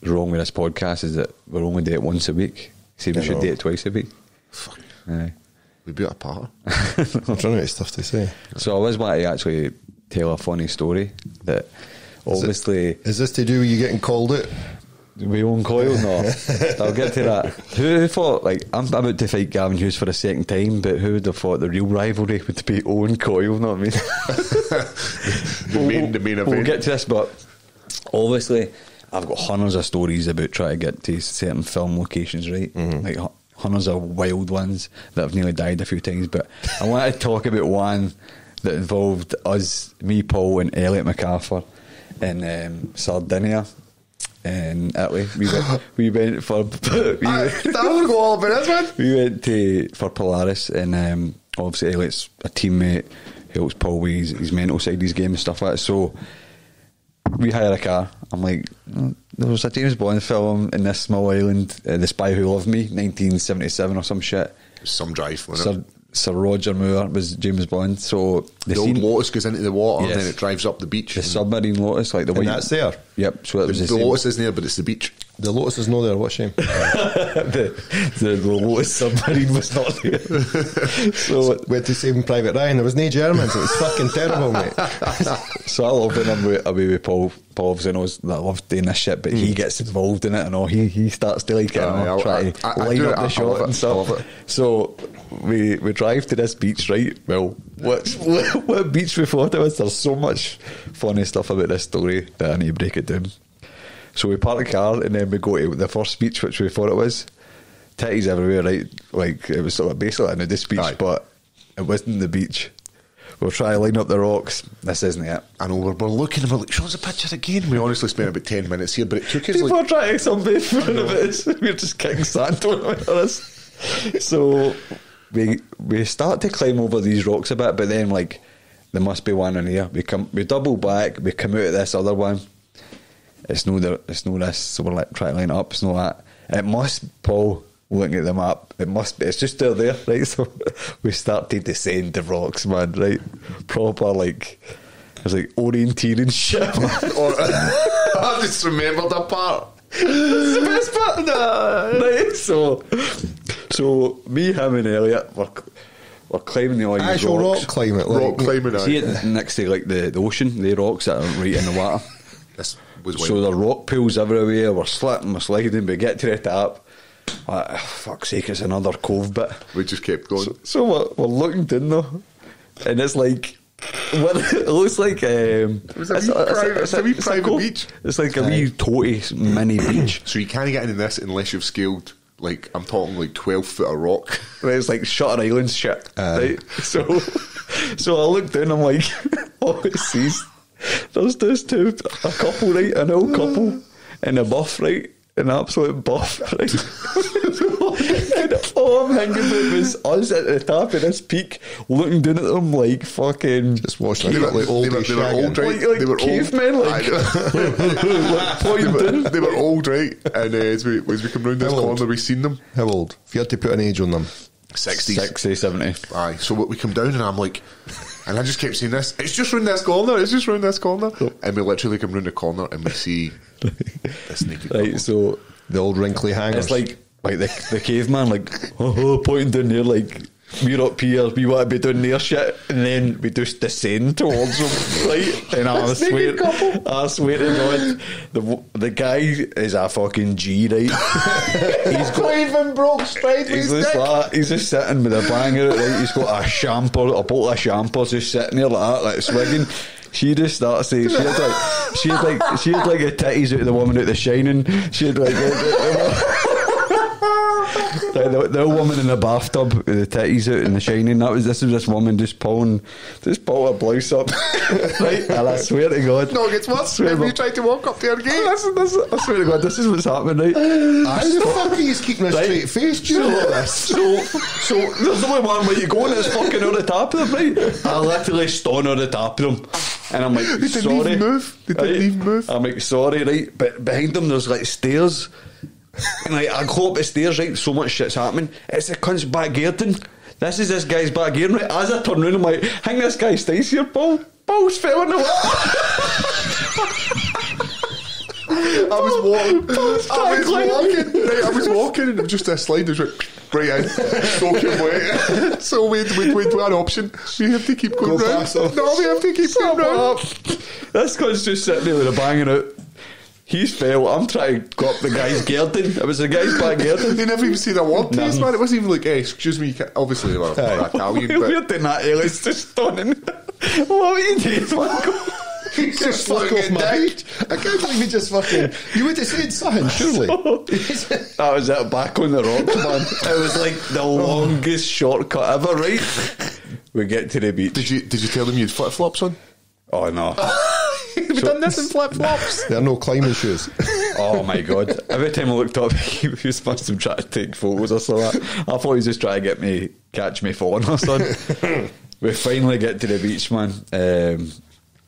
is wrong with this podcast is that we're only doing it once a week. He said we should do it twice a week. Fuck. Aye. We'd be at a party. I'm trying to get stuff to say. So I was wanting to actually tell a funny story that obviously Is this to do with you getting called out? We own Coyle? No. I'll get to that. Who thought, like, I'm about to fight Gavin Hughes for a second time, but who would have thought the real rivalry would be Owen Coyle, know what I mean? the main event. We'll get to this, but obviously I've got hundreds of stories about trying to get to certain film locations, right? Like hundreds of wild ones that have nearly died a few times, but I want to talk about one that involved us, me, Paul and Elliot MacArthur in Sardinia in Italy. We went for for Polaris, and obviously Elliot's a teammate, helps Paul with his mental side of his game and stuff like that. So we hire a car. I'm like, there was a James Bond film in this small island, The Spy Who Loved Me, 1977 or some shit. Some drive, wasn't it? Sir Roger Moore was James Bond. So the old Lotus goes into the water, and then it drives up the beach. The submarine Lotus, like the white. And that's there. Yep. So the Lotus isn't there, but it's the beach. The Lotus is not there. What a shame. the Lotus submarine was not there. So we had to save Private Ryan. There was no Germans. It was fucking terrible, mate. So I love when I'm away with Paul. Paul obviously knows that I love doing this shit, but he gets involved in it and all. He starts to like it and try to line up the shot and stuff. So we drive to this beach, right? Well, what beach we thought it was? There's so much funny stuff about this story that I need to break it down. So we park the car and then we go to the first beach, which we thought it was. Titties everywhere, right? Like it was sort of basically a nudist beach, but it wasn't the beach. We'll try to line up the rocks. This isn't it. I know, we're looking and we're like, show us a picture again. We honestly spent about 10 minutes here, but it took us people are trying to sunbathe in front of it. We're just kicking sand on us. So we start to climb over these rocks a bit, but then like there must be one in here. We double back, we come out of this other one. It's no this, so we're like trying to line it up. It's no that. It must, Paul, looking at the map, it must be, it's just still there, right? So we start to descend the rocks, man, right? Proper, like, there's like orienteering shit, man. I just remembered that part. It's the best part. Right? So me, him and Elliot, we're climbing all these actual rocks. rock climbing, rock climbing. See it next to like the ocean, the rocks that are right in the water. This was wild. So the rock pools everywhere. We're slipping, we're sliding. We get to the top. Like, fuck's sake, it's another cove bit. We just kept going. So we're looking down though, and it's like, it looks like it's a wee private beach. It's like a wee toty mini beach. So you can't get into this unless you've scaled, like, I'm talking like 12 foot of rock. Right, it's like Shutter Island shit. Right? So I look down, I'm like, oh, it sees. There's a couple, right? An old couple and a buff, right? An absolute buff, right? And all I'm thinking about was us at the top of this peak looking down at them like fucking just watching them like old, they were old, right? Like they were cavemen, like pointing down. They were old, right? And as we come round this corner, we seen them. How old? If you had to put an age on them, 60s. 60, 70. Aye. So we come down and I'm like, and I just kept saying this, it's just round this corner, and we literally come round the corner and we see this naked couple. Right, so the old wrinkly hangers. it's like the caveman, like pointing down there, like we're up here, we want to be doing their shit, and then we just descend towards them, right? And I swear to God, the guy is a fucking G, right? He's got even broke straight. he's just sitting with a banger, right? He's got a bottle of shampoo, just sitting there like that, like swigging. She just starts to. She had like the titties out of the woman out the Shining. She had like the woman in the bathtub with the titties out in the Shining. This was this woman just pulling a blouse up, right? And I swear to God, no, it gets worse. Have you tried to walk up there again? I swear to God, this is what's happening, right? How the fuck are you keeping a straight face during all this? So there's only one way you go, and it's fucking on the top of them, right? I literally stone on the top of them. And I'm like, They didn't even move. I'm like, sorry, right? But behind them, there's like stairs. And like, I go up the stairs, right? So much shit's happening. It's the cunt's back garden. This is this guy's back garden, right? As I turn around, I'm like, hang this guy stays here, Paul. Paul's fell in the water. I was walking, and it was just a slide. It was right in, soaking wet. So we had an option. We have to keep going round. No, we have to keep going round. This guy's just sitting there with a banging out. He's fell. I'm trying to go up the guy's garden. It was the guy's back garden. They never even seen a word to us, man. It wasn't even like, hey, excuse me, you can't-" obviously they were Italian, but We're doing that, Ellis, just stunning. What are you doing, man? He's just fuck off my beach. I can't believe he just fucking. You would have said something, surely. That was it, back on the rocks, man. It was like the longest shortcut ever, right? We get to the beach. Did you tell them you had flip flops on? Oh no. We've done this in flip flops. There are no climbing shoes. Oh my god. Every time I looked up, he was supposed to try to take photos or something. I thought he was just trying to get me, catch me falling or something. We finally get to the beach, man.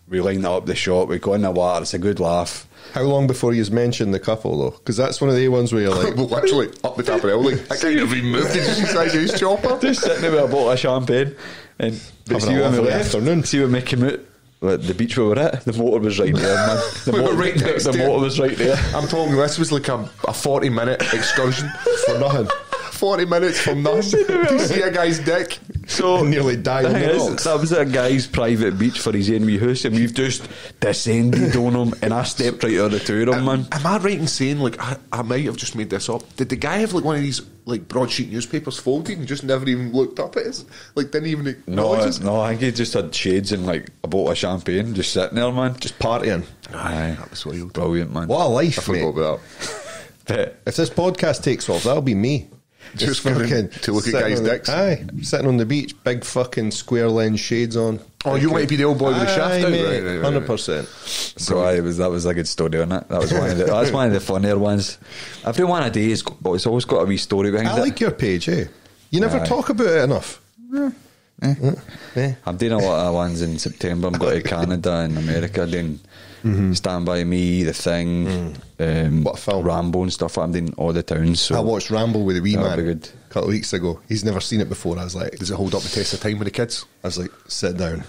We line up the shot, we go in the water, it's a good laugh. How long before you mentioned the couple, though? Because that's one of the ones where you're like... Well, literally, up the top of the hill, like, I can't even move. Did you see size chopper? Just sitting there with a bottle of champagne. And Having see a when we lovely left, afternoon. see when we came out, the beach we were at, the motor was right there, man. The We were motor, right next the to it. motor was right there. I'm telling you, this was like a 40-minute excursion for nothing. 40 minutes from nothing to see a guy's dick. So Nearly died on the the thing is, rocks. that was a guy's private beach for his own wee house, and we've just descended on him, and I stepped right out of the two of them, man. Am I right in saying, like, I might have just made this up? Did the guy have like one of these like broadsheet newspapers folded and just never even looked up at us? Like, didn't even acknowledge us? No, I think he just had shades and like a bottle of champagne, just sitting there, man. Just partying. Aye, That was wild. brilliant, man. What a I life, forgot mate. about that. But If this podcast takes off, that'll be me. Just going to look at sitting guys' on the- dicks. Aye, sitting on the beach, big fucking square lens shades on. Oh, you want to be the old boy with the shaft Aye, out? mate, Right, right, right. 100%. so that was a good story, wasn't it? That was one of the that's one of the funnier ones. Every one a day is, but it's always got a wee story behind I it. like your page, eh? You never Aye. talk about it enough. Eh. I'm doing a lot of ones in September. I'm going to Canada and America doing Stand By Me, The Thing, What a film. Rambo and stuff. I'm doing all the towns. So I watched Ramble with a wee That'll man be good. a couple of weeks ago. He's never seen it before. I was like, Does it hold up the test of time with the kids? sit down.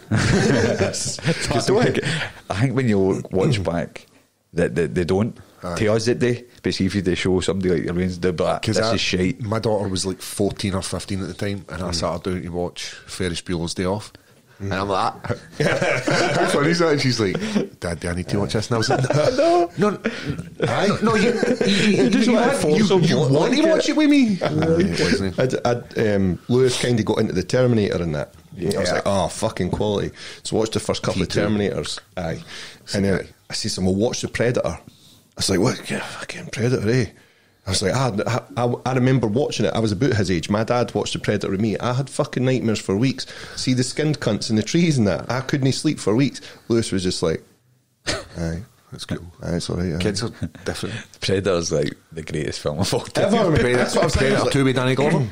I think when you watch back, that they don't. To us, that they. But see if you show somebody like your brains, they'll be like, this is shite. My daughter was like 14 or 15 at the time, and I sat her down to watch Ferris Bueller's Day Off. And I'm like, how funny is that? And she's like, Dad, do I need to watch this? And I was like, no, you just want to force them you to want to like watch it with me? Wasn't it? Lewis kind of got into the Terminator and that. I was Yeah. like, oh, fucking quality. So watched the first couple of T2. Terminators. Aye. And then I see someone watch the Predator. I was like, what? Yeah, fucking Predator, eh? I was like, I remember watching it. I was about his age. My dad watched the Predator with me. I had fucking nightmares for weeks. See the skinned cunts in the trees and that. I couldn't sleep for weeks. Lewis was just like, aye. That's cool. Aye, it's all right. Aye. Kids are different. Predator's like the greatest film of all time. Ever. That's what I'm saying. Predator 2 with Danny Glover.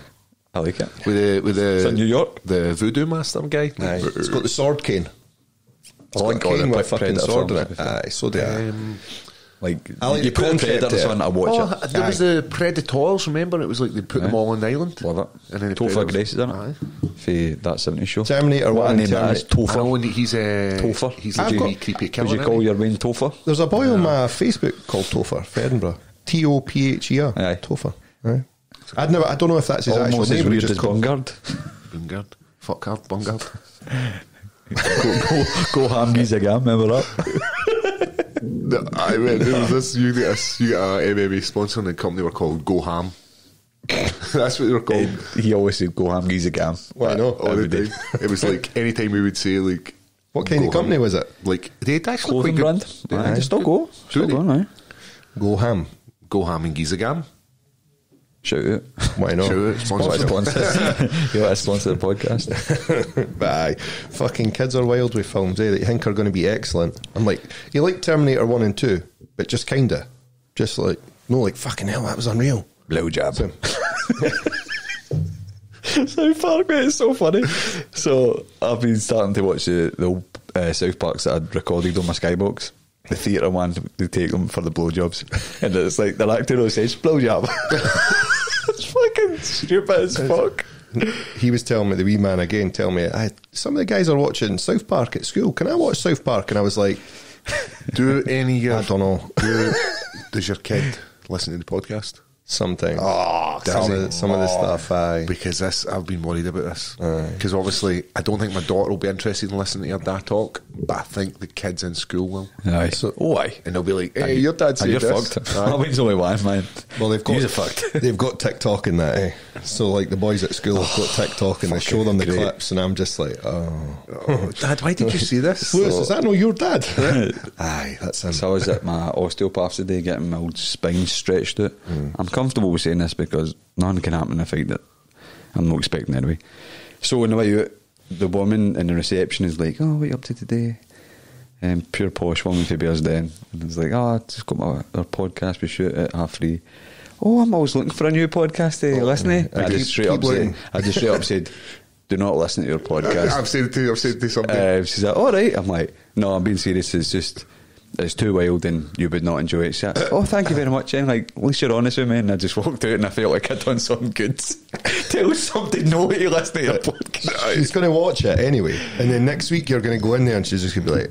I like it. With the It's in New York. the voodoo master guy. Aye. It's got the sword cane. It's I got like a all the cane with a fucking Predator sword in films, it. to be fair. Aye, so do I. Like, I like you the put concept Predators there. on, I watch it. There was the Predators, remember? It was like they put them all on the island. Love it. And then the Topher Predators- Grace is in Aye. it. For that 70s show. Terminator What 1 a and name that is. I know, Topher. and he's Topher. He's I've like a got- wee creepy killer. Would you call your Wayne Topher? There's a boy on my Facebook called Topher for Edinburgh. Topher. Aye. Topher. Aye. I don't know if that's his actual Almost name. as but he weird just as called- Bungard. Bungard. Fuck hard, Bungard. Go Hamgies again, remember that? No, I mean, there was this. You get a MMA sponsor, and the company were called Go Ham. That's what they were called. He always said go Hamgies again. Why not? All the time. It was like anytime we would say like, What kind of Go company Ham. was it? Like they'd actually Clothing quite brand. good. Aye, just still go. Still Really? going, aye. Go Ham. Go Ham and Gizagam. Shout out. Why not? Shout out, sponsor. You want to sponsor the podcast? But aye, fucking kids are wild with films, eh, that you think are going to be excellent. I'm like, you like Terminator 1 and 2, but just kinda. Just like, no, like, fucking hell, that was unreal. Blowjob. So, South Park, mate, it's so funny. So I've been starting to watch the old South Parks that I'd recorded on my Skybox. The theatre one, they take them for the blowjobs, and it's like the actor who says blowjob. It's fucking stupid as fuck. he was telling me, the wee man again, telling me, some of the guys are watching South Park at school. Can I watch South Park? And I was like, Do any? I don't know. Does your kid listen to the podcast? Sometimes. Oh, some of the stuff. Aye, because I've been worried about this because obviously I don't think my daughter will be interested in listening to your dad talk, but I think the kids in school will. Aye. So, aye. And they'll be like, "Hey, your dad said you're this." fucked. Owen's only one, man. well, they've got You're fucked. they've got TikTok in that. So like the boys at school have got TikTok, and they show them the clips, and I'm just like, Oh, Dad, why did you see this? Lewis, is that not your dad? Aye, that's him. So I was at my osteopath today getting my old spine stretched out. I'm comfortable with saying this because nothing can happen in a fight that I'm not expecting anyway. So on the way out, the woman in the reception is like, "Oh, what are you up to today?" Pure posh woman for Bearsden. And it's like, "Oh, I just got our podcast we shoot at 3:30. Oh, I'm always looking for a new podcast to listen to. I just straight up said, "Do not listen to your podcast." I've said it to somebody. She's like, "All right." I'm like, "No, I'm being serious. It's too wild and you would not enjoy it." She's like, "Oh, thank you very much." And like, at least you're honest with me. And I just walked out and I felt like I'd done something good. Tell somebody no to listen to your podcast. She's going to watch it anyway, and then next week you're going to go in there and she's just going to be like,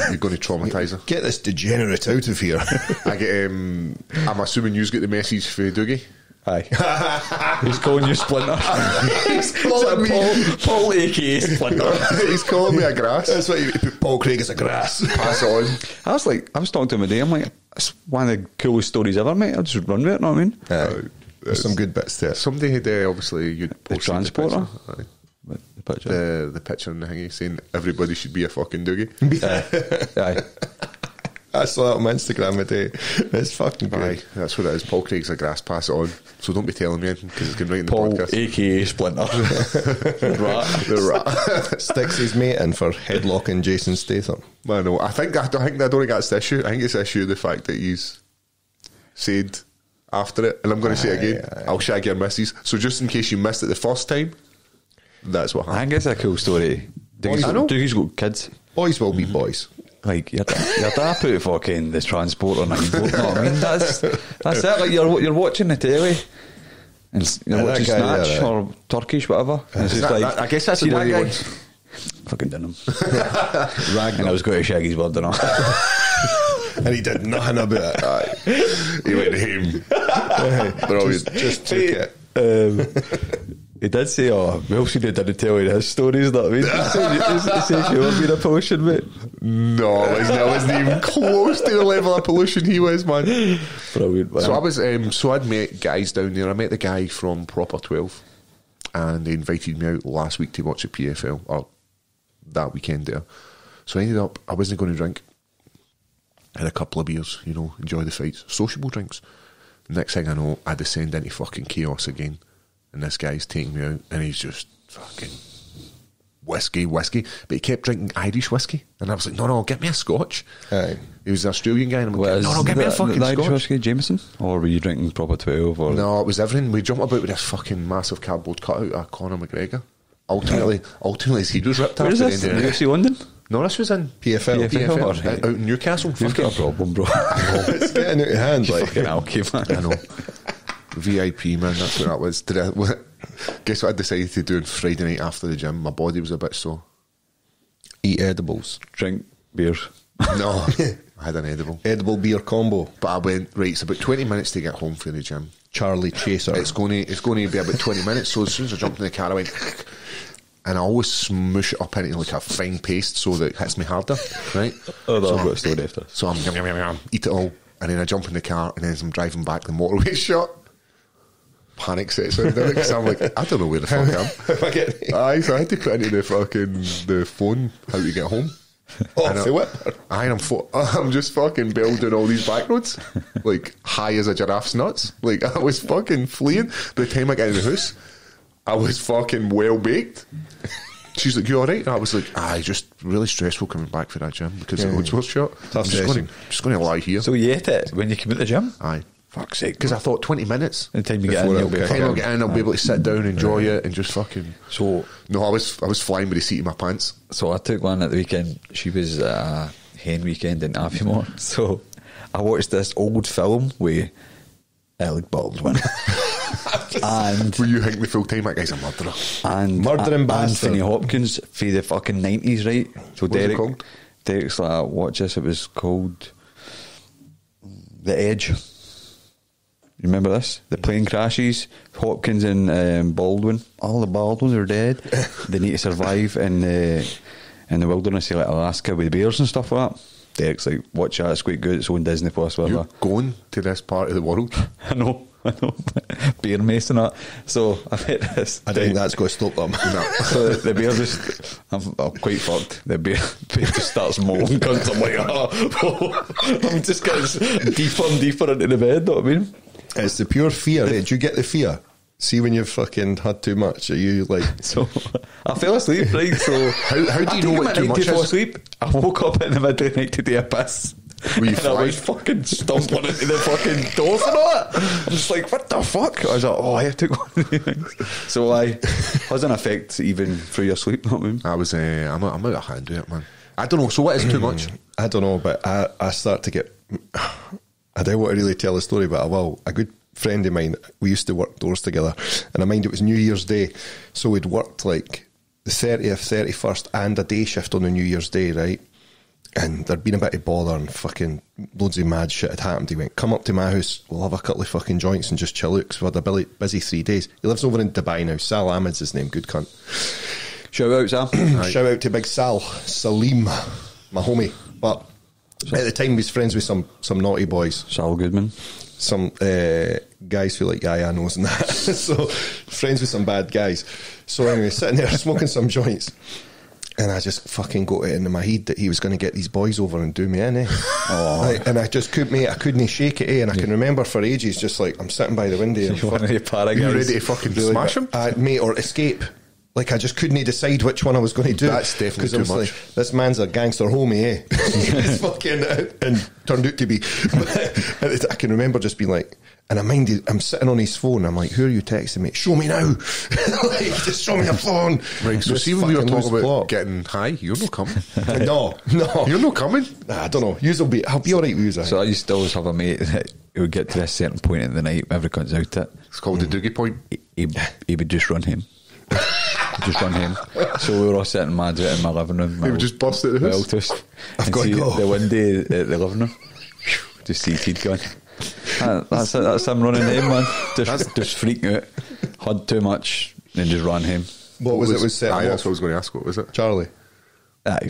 You're going to traumatise her. "Get this degenerate out of here." I get. I'm assuming you get the message for Dougie. Aye. He's calling you Splinter. He's calling me Paul aka Splinter. He's calling me a grass. That's what you put Paul Craig as a grass. Pass it on. I was talking to him today. I'm like, "It's one of the coolest stories ever, mate. I'll just run with it." Know what I mean? There's some good bits there. Somebody had obviously you'd The transporter. The picture. The picture in the thingy saying everybody should be a fucking Dougie. Aye. I saw that on my Instagram today. It's fucking Aye, great. that's what it is. Paul Craig's a grass. Pass it on. So don't be telling me anything because it's going right in the Paul podcast. aka Splinter. The rat. Sticks his mate in for headlocking Jason Statham. Man, no, I don't think that's the issue. I think it's the issue the fact that he's said after it, and I'm going to say it again. I'll shag your missus. So just in case you missed it the first time, that's what I happened. think it's a cool story. Dougie's got kids. Boys will be boys. Like your dad put fucking the transporter 9 volt. No, I mean that's it. Like you're watching the telly and you're watching Snatch or Turkish whatever. And it's just like I guess that's see the that guy. one. Fucking done him. And I was going to shag his bird and all. And he did nothing about it. Aye. He went him. Brilliant. Just took it. He did say, "Oh, Wilson didn't tell you his stories." That I mean, he says you were being a pollution, mate. No, I wasn't even close to the level of pollution he was, man. Brilliant, man. So I was, I'd met guys down there. I met the guy from Proper 12, and they invited me out last week to watch the PFL, or that weekend there. So I ended up, I wasn't going to drink. I had a couple of beers, enjoy the fights, sociable drinks. Next thing I know, I descend into fucking chaos again. And this guy's taking me out, and he's just fucking whiskey. But he kept drinking Irish whiskey, and I was like, no, get me a Scotch. Aye. He was an Australian guy, and I'm like, no, get me a fucking the Irish Scotch. whiskey, Jameson, or were you drinking Proper 12? Or No, it was everything. We jumped about with this fucking massive cardboard cutout of Conor McGregor. Ultimately, his head was ripped where off. is this? At the end of UFC London? No, this was in PFL. out in Newcastle. You've got a problem, bro. It's getting out of hand. Like, Fucking alky, man. I know. VIP, man, that's what that was. Guess what I decided to do on Friday night after the gym? My body was a bit sore. eat edibles. Drink beer. No, I had an edible. Edible beer combo. But I went, right, it's about 20 minutes to get home from the gym. Charlie Chaser. It's going to be about 20 minutes. So as soon as I jumped in the car, I went, and I always smoosh it up into like a fine paste so that it hits me harder, right? Oh, no, so I've got a story after. So I'm eat it all, and then I jump in the car, and then as I'm driving back, the motorway's shut. Panic sets in there because I'm like, I don't know where the fuck I am. Aye, so I had to put into the phone how to get home. I'm just fucking building all these back roads, like high as a giraffe's nuts. Like I was fucking fleeing. By the time I got in the house, I was fucking well baked. She's like, "You all right?" And I was like, just really stressful coming back for that gym because the roads were shut. I'm just going to lie here. So you ate it when you came out the gym? Aye. Fuck's sake. Because I thought 20 minutes. By the time you get in, I'll be able to sit down, enjoy it, and just fucking. So no, I was flying with the seat in my pants. So I took one at the weekend. She was hen weekend in Aviemore. So I watched this old film with Alec Baldwin. And were you thinking the full time that guy's a murderer? And murdering bastard. Anthony Hopkins for the fucking 90s, right? So Derek's like, watch this. It was called The Edge. You remember this? The plane crashes, Hopkins and Baldwin. All the Baldwins are dead. They need to survive in the wilderness of like Alaska with bears and stuff like that. Derek's like, watch that, it's quite good, it's on Disney Plus. You're going to this part of the world? I know. Bear mace and that. So I bet this. I don't think that's going to stop them. No. So the bear just, I'm quite fucked. The bear just starts mauling cunts. I'm like, I'm just getting deeper and deeper into the bed, know what I mean? It's the pure fear. Do you get the fear? See when you've fucking had too much, are you like... So I fell asleep, right? So how do you know what too much is? Fall asleep, I woke up in the middle of the night to do a piss. And I was fucking stumbling into the fucking doors and all that. I'm just like, what the fuck? I was like, I took one of these things. So has an effect even through your sleep, not me. I'm out of hand with it, man. I don't know, so what is too much? I don't know, but I start to get... I don't want to really tell the story, but I will. A good friend of mine, we used to work doors together, and I mind it was New Year's Day, so we'd worked like the 30th, 31st and a day shift on the New Year's Day, right? And there'd been a bit of bother and fucking loads of mad shit had happened. He went, come up to my house, we'll have a couple of fucking joints and just chill out, because we had a busy 3 days. He lives over in Dubai now. Sal Ahmed's his name, good cunt. Shout out, Sam. Shout out to big Salim, my homie. But at the time he was friends with some naughty boys. Sal Goodman. Some guys who like Yaya knows and that. So friends with some bad guys. So anyway, sitting there smoking some joints, and I just fucking got it into my head that he was going to get these boys over and do me in, and I just couldn't shake it, and I can remember for ages just like I'm sitting by the window and you ready to fucking smash him? Mate, or escape. Like I just couldn't decide which one I was going to do. That's definitely too much. Like, this man's a gangster homie, He's fucking and turned out to be. I can remember just being like, and I'm sitting on his phone. I'm like, who are you texting me? Show me now. Like, just show me your phone. Right. So see when we were talking about getting high, you're not coming. No, you're not coming. Nah, I don't know. I'll be all right with you. So I used to always have a mate that who would get to this certain point in the night, every cunt's out it. It's called the Doogie point. He would just run him. So we were all sitting mad out in my living room. He would just bust out the house. I've got to go. The window at the living room, just see he'd gone. That's it. That's him running him, man. Just freaking out. Had too much, and just ran him. What was it? That's what I was going to ask. What was it? Charlie. Aye,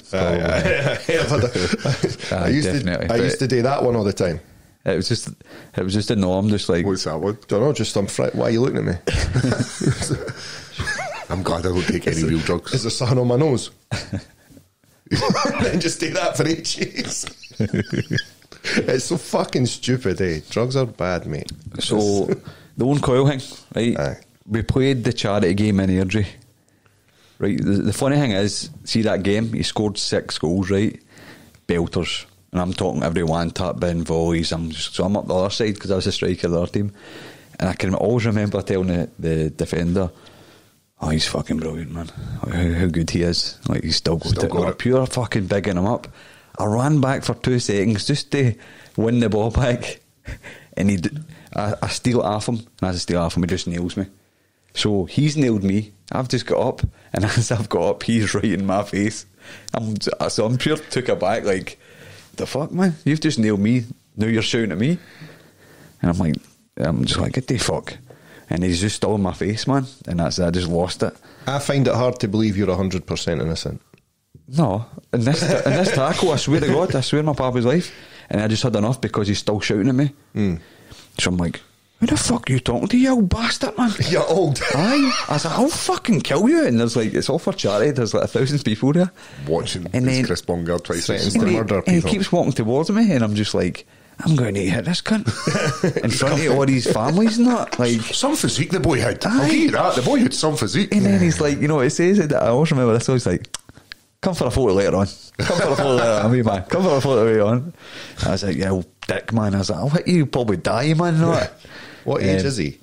I used to do that one all the time. It was just a norm. Just like, what's that one? Don't know. Just why are you looking at me? I'm glad I don't take any real drugs. Is there something on my nose? Then just do that for ages. It's so fucking stupid, eh? Drugs are bad, mate. So the own COYLE thing, right? Aye. We played the charity game in Airdrie. Right. The funny thing is, see that game? He scored 6 goals, right? Belters. And I'm talking every one tap bin, volleys. So I'm up the other side because I was a striker of the other team. And I can always remember telling the defender, oh, he's fucking brilliant, man. How good he is. Like, he's still got it. Pure fucking bigging him up. I ran back for 2 seconds just to win the ball back. And I steal it off him. And as I steal it off him, he just nails me. So he's nailed me. I've just got up. And as I've got up, he's right in my face. So I'm pure took aback, like, the fuck, man? You've just nailed me. Now you're shouting at me. And I'm just like, get the fuck. And he's just still in my face, man. And I just lost it. I find it hard to believe you're 100% innocent. No, in this tackle, I swear to God, I swear my papa's life. And I just had enough because he's still shouting at me. So I'm like, who the fuck are you talking to, you old bastard, man? You old. Aye. I was like, I'll fucking kill you. And there's like, it's all for charity. There's like 1,000 people there watching. And then Chris Bungard twice to murder people. And he keeps walking towards me, and I'm just like, I'm going to hit this cunt in front of all these families and that. Like, some physique the boy had. I'll give you that. The boy had some physique. And then he's like, you know what it says? I always remember this. So he's like, come for a photo later on. Come for a photo later on, me, man. Come for a photo later on. I was like, yeah, old dick, man. I was like, I'll hit you, probably die, man. Not. What age is he?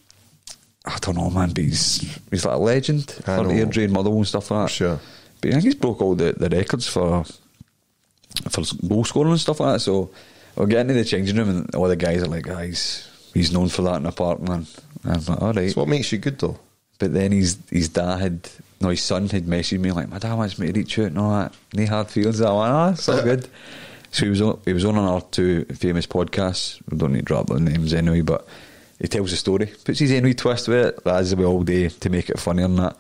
I don't know, man, but he's like a legend for Airdrie and Motherwell and stuff like that. Sure. But I think he's broke all the records for goal scoring and stuff like that. So we'll get into the changing room and all the guys are like, he's known for that in the park, man. And I'm like, alright. So what makes you good though? But then his son had messaged me like, my dad wants me to reach out and all that. No hard feelings. I went, it's all good. So he was on our 2 famous podcasts. We don't need to drop the names anyway, but he tells the story, puts his own wee twist with it, as we all do, to make it funnier and that.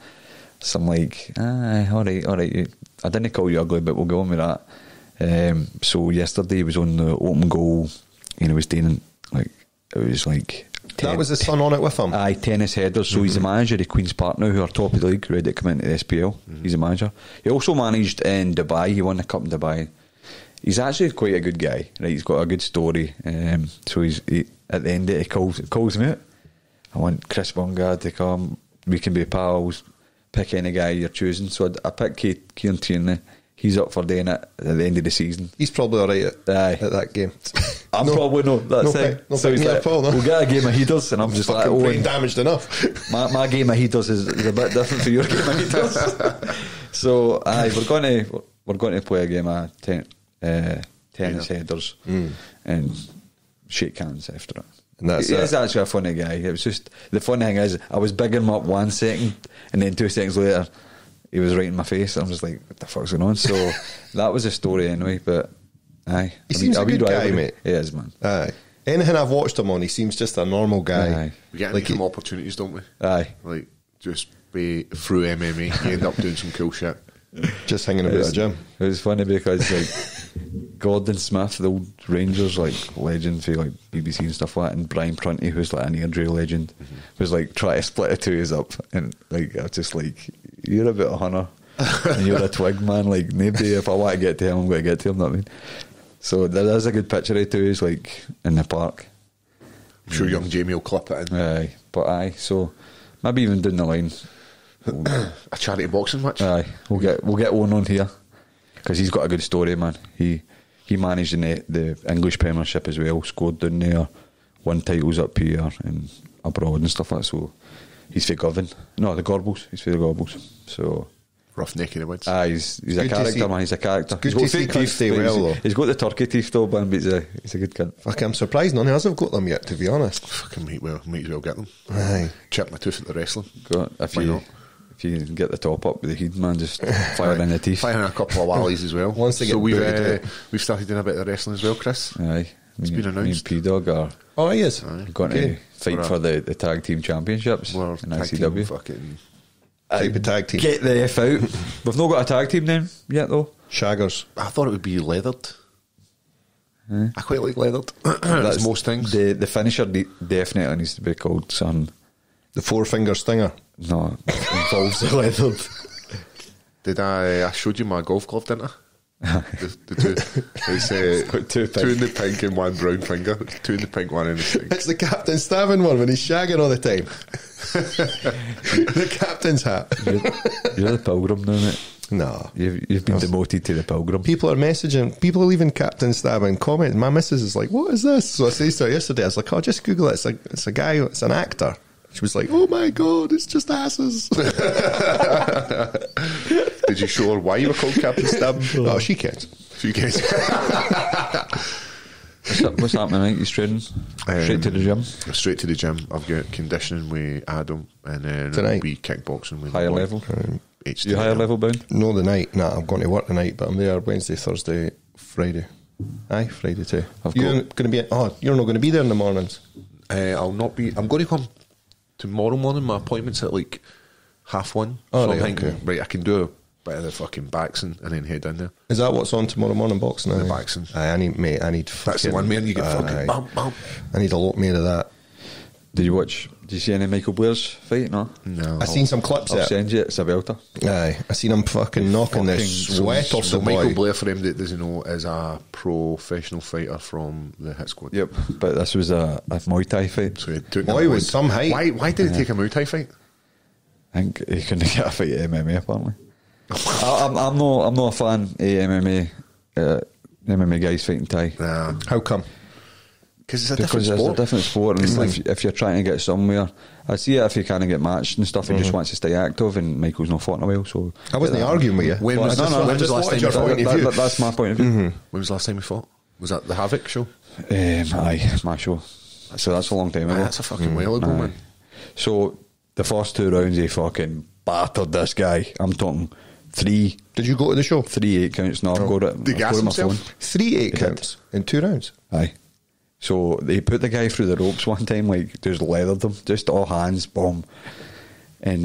So I'm like, alright, I didn't call you ugly, but we'll go on with that. So yesterday he was on the open goal, and he was doing like, it was like that was his son on it with him. Aye, tennis headers. So he's the manager of Queen's Park now, who are top of the league, ready to come into the SPL. He's a manager. He also managed in Dubai. He won the cup in Dubai. He's actually quite a good guy, right? He's got a good story. So he, at the end of it, he calls me out. I want Chris Bungard to come. We can be pals. Pick any guy you're choosing. So I picked Kieran Tierney. He's up for doing it at the end of the season. He's probably alright at that game. I'm probably not. That's it. So he's like, we'll get a game of headers, and I'm just like, brain damaged enough. my game of headers is a bit different for your game of headers. So we're going to play a game of tennis headers and shake hands after it. And that's He's actually a funny guy. It was just, the funny thing is, I was bigging him up 1 second, and then 2 seconds later he was right in my face, and I'm just like, what the fuck's going on? So that was a story anyway. But aye, he seems a good guy, mate. He is, man. Aye, anything I've watched him on, he seems just a normal guy. Aye. We get some opportunities, don't we? Aye, like just be through MMA, you end up doing some cool shit. Just hanging about a gym. It was funny because like Gordon Smith, the old Rangers like legend for like BBC and stuff like that, and Brian Prunty, who's like an Airdrie legend, was like trying to split the two of us up, and like I was just like, you're a bit of a hunter and you're a twig, man. Like maybe if I want to get to him, I'm going to get to him. Know what I mean? So there is a good picture of two is like in the park. I'm sure young Jamie will clip it in. Aye, but aye, so maybe even down the line. A charity boxing match. Aye, we'll get one on here because he's got a good story, man. He managed in the English Premiership as well, scored down there, won titles up here and abroad and stuff like that. So he's for Govan, no, the Gorbals. He's for the Gorbals. So rough neck in the woods. Aye, he's a character, man. He's a character. Good to see him stay well, though. He's got the turkey teeth though, but he's a good kid. Fuck, I'm surprised none of us have got them yet, to be honest. Fucking might as well get them. Aye. Chip my tooth at the wrestling. If you can get the top up with the heat, man, just fire in the teeth. Fire in a couple of wallies as well. Once they get we've started doing a bit of wrestling as well, Chris. Aye, it's been announced. Me and P-Dog are he is going to fight for the tag team championships in ICW. Fucking type of tag team. Get the F out. We've not got a tag team name yet though. Shaggers. I thought it would be leathered. I quite like leathered. That's most things. The finisher definitely needs to be called something. The 4-finger stinger. No, it involves the leathered. Did I showed you my golf glove, didn't I? the two. It's two in the pink and one brown finger. Two in the pink, one in the pink. It's the Captain Stabbing one when he's shagging all the time. The captain's hat. You're the pilgrim now, mate. No. You've been demoted to the pilgrim. People are messaging, people are leaving Captain Stabbing comments. My missus is like, what is this? So I said to her yesterday, I was like, oh, just Google it. It's a guy, it's an actor. She was like, oh my God, it's just asses. Did you show her why you were called Captain Stab? Oh, she cares. She cares. What's happening, mate? You straight to the gym? Straight to the gym. I've got conditioning with Adam, and then tonight we kickboxing with higher level. HD. You higher level bound? No, the night. Nah, I'm going to work tonight, but I'm there Wednesday, Thursday, Friday. Aye, Friday too. You're not going to be there in the mornings. I'll not be. I'm going to come tomorrow morning. My appointment's at like 1:30. Oh, so right, I'm thinking, okay. right, I can do a bit of the fucking boxing and then head in there. Is that what's on tomorrow morning, boxing? The boxing. Aye, I need That's the one, man. You get fucking bump, bump. I need a lot more of that. Did you see any Michael Blair's fight? No. I seen some clips. I'll send you it. It's a belter. Aye, I seen him fucking knocking the sweat off the boy. Michael Blair, for him that doesn't know, is a professional fighter from the Hit Squad. Yep, but this was a Muay Thai fight. So he took boy was some height. Why did he take a Muay Thai fight? I think he couldn't get a fight at MMA apparently. I'm not a fan of MMA guys fighting Thai. Nah. How come? Because it's It's a different sport, and if you're trying to get somewhere, I see it if you can't get matched and stuff, and just wants to stay active. And Michael's not fought in a while, so I wasn't arguing with you. When was the last time you fought? That's my point of view. When was the last time you fought? Was that the Havoc show? Aye, my show. So that's a long time ago. That's a fucking while ago, man. So the first 2 rounds, he fucking battered this guy. I'm talking 3. Did you go to the show? 3 8 counts. No, I've got it. Did he gas on my himself? phone. 3 8 counts in 2 rounds. Aye. So they put the guy through the ropes one time, like just leathered him, just all hands, boom. And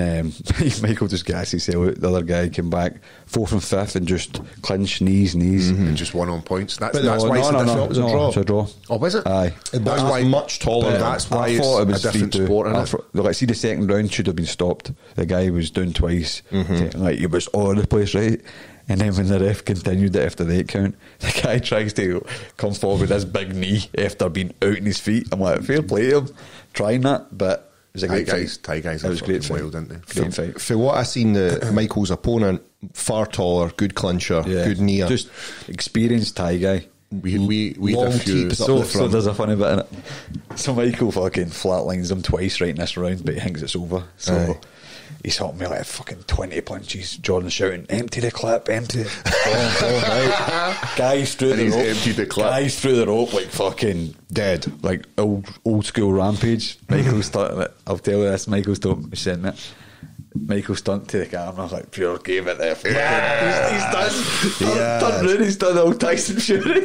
Michael just gas his cell out. The other guy came back 4th and 5th and just clinched knees, and just won on points. That's why it's a draw. Oh, was it? Aye. That's why much taller. That's why I thought it was a different 3-2. sport, isn't it? Like, see, the second round should have been stopped. The guy was down twice. Like, he was all over the place, right? And then when the ref continued it after the 8 count, the guy tries to come forward with his big knee after being out in his feet. I'm like, fair play to him trying that, but it was a great fight. Thai guys it was great wild, didn't they? Great fight. For what I seen, Michael's opponent, far taller, good clincher, good knee. Just experienced Thai guy. We Long had a few. keeps up the So front. there's a funny bit in it. So Michael fucking flatlines him twice right in this round, but he thinks it's over. So Aye. he's hitting me like fucking 20 punches. Jordan shouting, empty the clip, empty it. Right. Guys through And the he's rope. emptied the clip. Guys through the rope like fucking Dead. like old school Rampage. Michael's starting it. I'll tell you this, Michael's don't be saying it. Michael stunt to the camera like pure gave it there. He's done. Turned round, he's done the old Tyson Fury.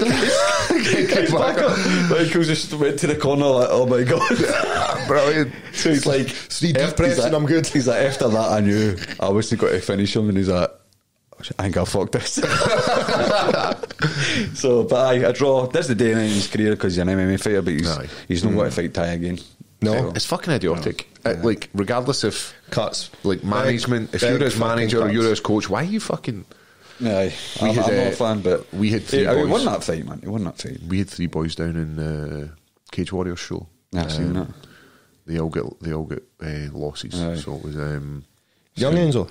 Michael just went to the corner like, oh my god, Brilliant. So he's like, 3 deep breaths and I'm good. He's like, after that I knew I wasn't going to finish him, and he's like, I think I'll fuck this. So, but aye, a draw. That's the day in his career because he's an MMA fighter, but he's not going to fight Thai again. No. So, It's fucking idiotic. Like, regardless of Cuts. like management, if Big you're his fucking manager or cuts. you're his coach, why are you fucking? aye, We I'm had, not a fan, but we had 3 he boys. won that fight, man. He won that fight. We had 3 boys down in the Cage Warriors show. Yeah, I've seen that. They all get losses. Aye. So it was Youngins or?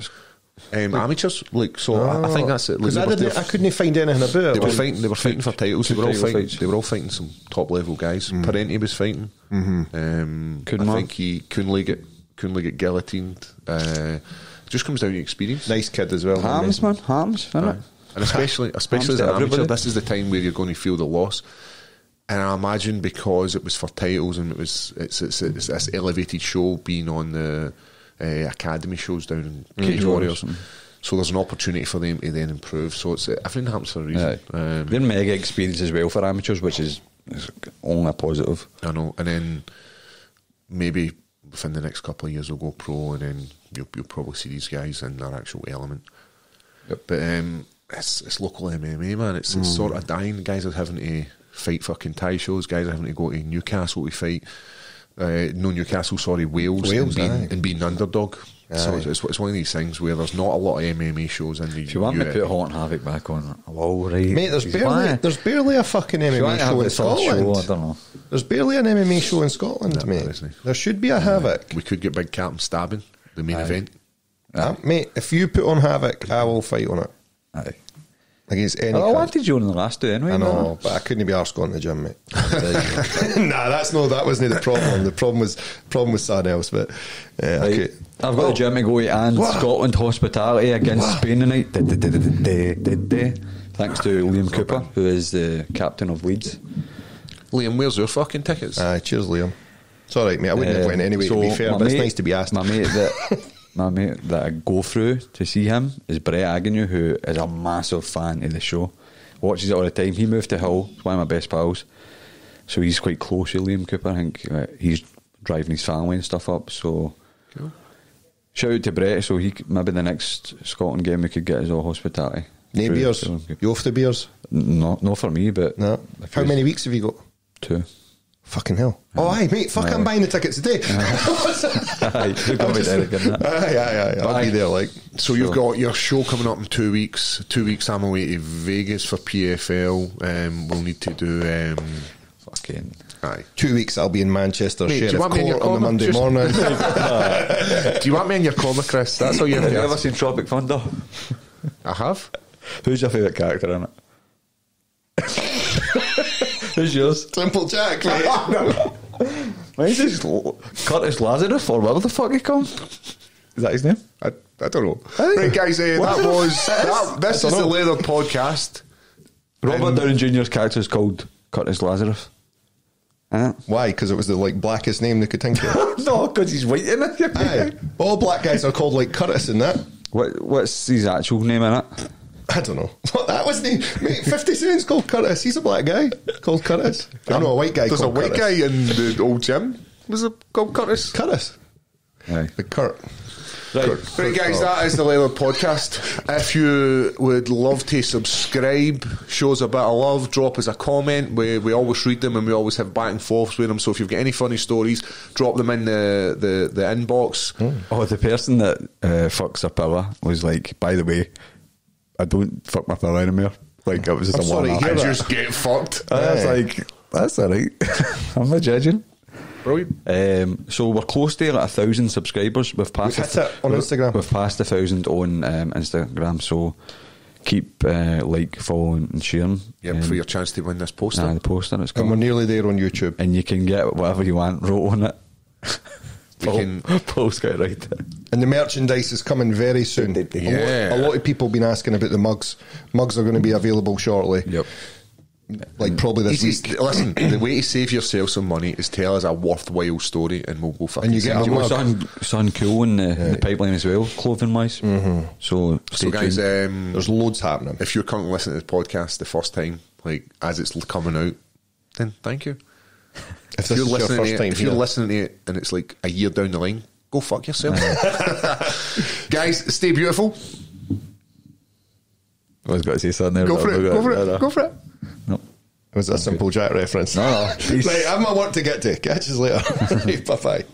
amateurs. Like, so I think that's it. Like, Because I couldn't find anything about it. They were fighting. They were fighting for titles. They were all title fighting. fights. They were all fighting some top level guys. Parenti was fighting. Couldn't I think he couldn't get guillotined. Just comes down to experience. Nice kid as well. Hams, man, Hams, isn't it? And especially as an to amateur, everybody. this is the time where you're going to feel the loss. And I imagine because it was for titles and it's this elevated show being on the academy shows down in Cage Warriors. So there's an opportunity for them to then improve. So it's everything happens for a reason. They're mega experience as well for amateurs, which is only a positive. I know. And then maybe within the next couple of years they'll go pro, and then you'll probably see these guys in their actual element. Yep. But it's local MMA, man. It's sort of dying. Guys are having to fight fucking Thai shows. Guys are having to go to Newcastle to fight. No, Newcastle, sorry, Wales and being underdog. So it's one of these things where there's not a lot of MMA shows in the If you want me to put Hot and Havoc back on, I'm all right. Mate, there's barely a fucking MMA show in Scotland. I don't know. There's barely an MMA show in Scotland, mate. There should be a Havoc. We could get Big Captain stabbing the main event. Mate, if you put on Havoc, I will fight on it. Aye. Against any I cunt. wanted you on the last two anyway. I know, but I couldn't be arsed going to the gym, mate. Nah, that wasn't the problem. The problem was something else. But Right. I've got the gym to go to and Scotland hospitality against Spain tonight. Thanks to Liam Cooper, who is the captain of Leeds. Liam, where's your fucking tickets? Aye, cheers, Liam. It's all right, mate. I wouldn't have went anyway, to be fair, but it's nice to be asked. My mate that I go through to see him is Brett Agnew, who is a massive fan of the show. Watches it all the time. He moved to Hull. He's one of my best pals. So he's quite close to Liam Cooper. I think he's driving his family and stuff up. So Cool. shout out to Brett. So maybe the next Scotland game we could get is all hospitality. No beers? You off the beers? No, not for me, but No. How many weeks have you got? 2. Fucking hell. Oh, aye, mate. Fuck, I'm buying the tickets today. Aye, you've got me there again, that. Aye. I'll be there, like. So you've got your show coming up in 2 weeks. 2 weeks I'm away to Vegas for PFL. We'll need to do Fucking. aye. 2 weeks I'll be in Manchester, Mate, do you Sheriff want me in your Court on the corner? Monday Just- morning. Do you want me in your corner, Chris? That's all you have Have to you ever ask. seen Tropic Thunder? I have. Who's your favourite character in it? Who's yours? Simple Jack, mate. Mine's just Curtis Lazarus, or whatever the fuck he called. Is that his name? I don't know. Right, guys, this is the Leather Podcast. Robert Downey Jr.'s character is called Curtis Lazarus. Why? Because it was the blackest name they could think of. No, because he's white in it. Aye. All black guys are called like Curtis and that. What's his actual name in it? I don't know. What, that wasn't he? Mate, 50 Cent's called Curtis. He's a black guy called Curtis. I know a white guy There's called a white Curtis. guy in the old gym. Was it called Curtis? Curtis. Aye. The Kurt. Right, guys, that is the Leonard podcast. If you would love to subscribe, show us a bit of love, drop us a comment. We always read them and we always have back and forths with them. So if you've got any funny stories, drop them in the inbox. Oh, the person that fucks a pillar was like, by the way, I don't fuck my pillar anymore. Like, it was just I'm a sorry, one-off. I just get fucked. I was like, that's alright. I'm not judging. Brilliant. So we're close to like 1,000 subscribers. We've passed We've hit it on Instagram. We've passed 1,000 on Instagram. So keep following and sharing. Yep, for your chance to win this poster. The poster is And we're coming, nearly there on YouTube. and you can get whatever you want wrote on it. Paul's got it right. And the merchandise is coming very soon. Yeah. A lot of people have been asking about the mugs. Mugs are going to be available shortly. Yep. Like probably this week. Listen, the way to save yourself some money is tell us a worthwhile story and we'll go fucking And you get send a mug. Something cool in the pipeline as well, clothing wise. So stay So guys, tuned. There's loads happening. if you're currently listening to the podcast the first time, like as it's coming out, then thank you. If this is your first time if you're here. listening to it and it's like a year down the line, go fuck yourself. Guys, stay beautiful. I was going to say something there. Go but for I've it. got Go for no. it. Go for it. No. Was that a simple Jack reference? No. Right, I have my work to get to. Catch us later. Bye bye.